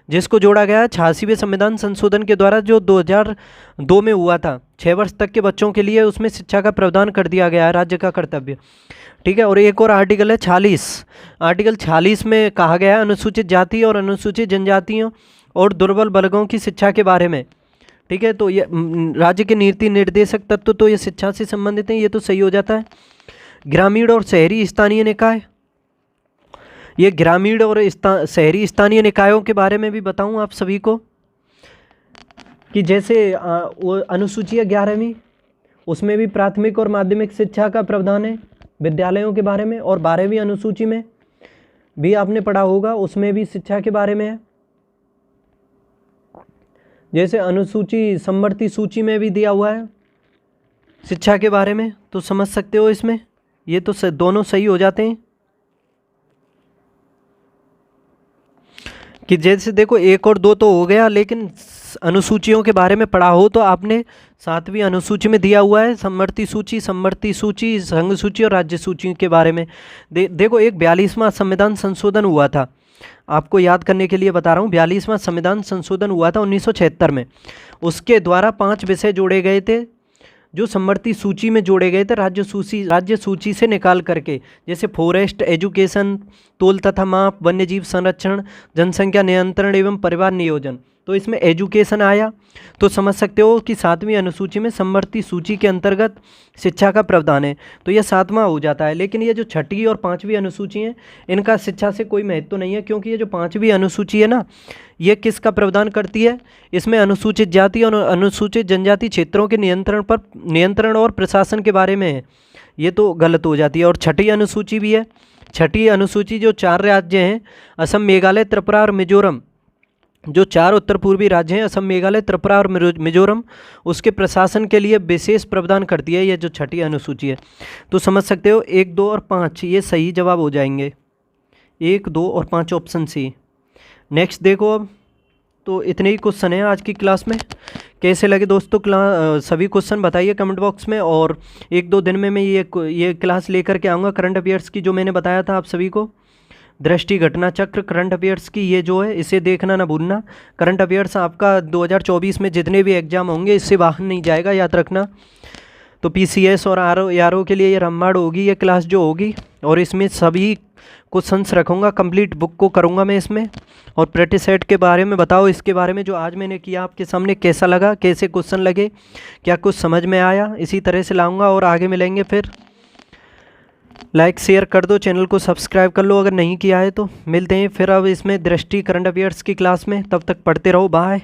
जिसको जोड़ा गया है 86वें संविधान संशोधन के द्वारा जो 2002 में हुआ था, 6 वर्ष तक के बच्चों के लिए उसमें शिक्षा का प्रावधान कर दिया गया है राज्य का कर्तव्य। ठीक है, और एक और आर्टिकल है 46, आर्टिकल 46 में कहा गया है अनुसूचित जाति और अनुसूचित जनजातियों और दुर्बल वर्गों की शिक्षा के बारे में। ठीक है, तो ये राज्य के नीति निर्देशक तत्व तो ये शिक्षा से संबंधित हैं, ये तो सही हो जाता है। ग्रामीण और शहरी स्थानीय निकाय, ये ग्रामीण और शहरी स्थानीय निकायों के बारे में भी बताऊं आप सभी को कि जैसे वो अनुसूची 11वीं, उसमें भी प्राथमिक और माध्यमिक शिक्षा का प्रावधान है विद्यालयों के बारे में, और 12वीं अनुसूची में भी आपने पढ़ा होगा, उसमें भी शिक्षा के बारे में है। जैसे अनुसूची समवर्ती सूची में भी दिया हुआ है शिक्षा के बारे में, तो समझ सकते हो इसमें, ये तो दोनों सही हो जाते हैं। कि जैसे देखो 1 और 2 तो हो गया, लेकिन अनुसूचियों के बारे में पढ़ा हो तो आपने 7वीं अनुसूची में दिया हुआ है समवर्ती सूची, संघ सूची और राज्य सूची के बारे में। देखो एक 42वां संविधान संशोधन हुआ था, आपको याद करने के लिए बता रहा हूँ। 42वां संविधान संशोधन हुआ था 1976 में। उसके द्वारा 5 विषय जोड़े गए थे जो समवर्ती सूची में जोड़े गए थे राज्य सूची से निकाल करके, जैसे फॉरेस्ट, एजुकेशन, तोल तथा माप, वन्यजीव संरक्षण, जनसंख्या नियंत्रण एवं परिवार नियोजन। तो इसमें एजुकेशन आया, तो समझ सकते हो कि 7वीं अनुसूची में समवर्ती सूची के अंतर्गत शिक्षा का प्रावधान है, तो यह 7वां हो जाता है। लेकिन ये जो 6ठी और 5वीं अनुसूची हैं, इनका शिक्षा से कोई महत्व नहीं है, क्योंकि ये जो 5वीं अनुसूची है ना, ये किसका प्रावधान करती है? इसमें अनुसूचित जाति और अनुसूचित जनजाति क्षेत्रों के नियंत्रण और प्रशासन के बारे में है, ये तो गलत हो जाती है। और 6ठी अनुसूची भी है, 6ठी अनुसूची जो 4 राज्य हैं, असम, मेघालय, त्रिपुरा और मिजोरम, जो 4 उत्तर पूर्वी राज्य हैं, असम, मेघालय, त्रिपुरा और मिजोरम, उसके प्रशासन के लिए विशेष प्रावधान करती है ये जो 6ठी अनुसूची है। तो समझ सकते हो 1, 2 और 5 ये सही जवाब हो जाएंगे, 1, 2 और 5 ऑप्शन सी। नेक्स्ट देखो अब, तो इतने ही क्वेश्चन हैं आज की क्लास में। कैसे लगे दोस्तों सभी क्वेश्चन बताइए कमेंट बॉक्स में, और 1-2 दिन में मैं ये क्लास लेकर के आऊँगा करंट अफेयर्स की, जो मैंने बताया था आप सभी को। दृष्टि घटना चक्र करंट अफेयर्स की, ये जो है इसे देखना ना भूलना। करंट अफेयर्स आपका 2024 में जितने भी एग्जाम होंगे इससे बाहर नहीं जाएगा, याद रखना। तो PCS और ARO के लिए ये रामबाण होगी ये क्लास जो होगी, और इसमें सभी क्वेश्चंस रखूँगा, कंप्लीट बुक को करूँगा मैं इसमें। और प्रैक्टिस सेट के बारे में बताओ, इसके बारे में जो आज मैंने किया आपके सामने कैसा लगा, कैसे क्वेश्चन लगे, क्या कुछ समझ में आया, इसी तरह से लाऊँगा और आगे मिलेंगे फिर। लाइक शेयर कर दो, चैनल को सब्सक्राइब कर लो अगर नहीं किया है तो। मिलते हैं फिर अब इसमें दृष्टि करंट अफेयर्स की क्लास में, तब तक पढ़ते रहो, बाय।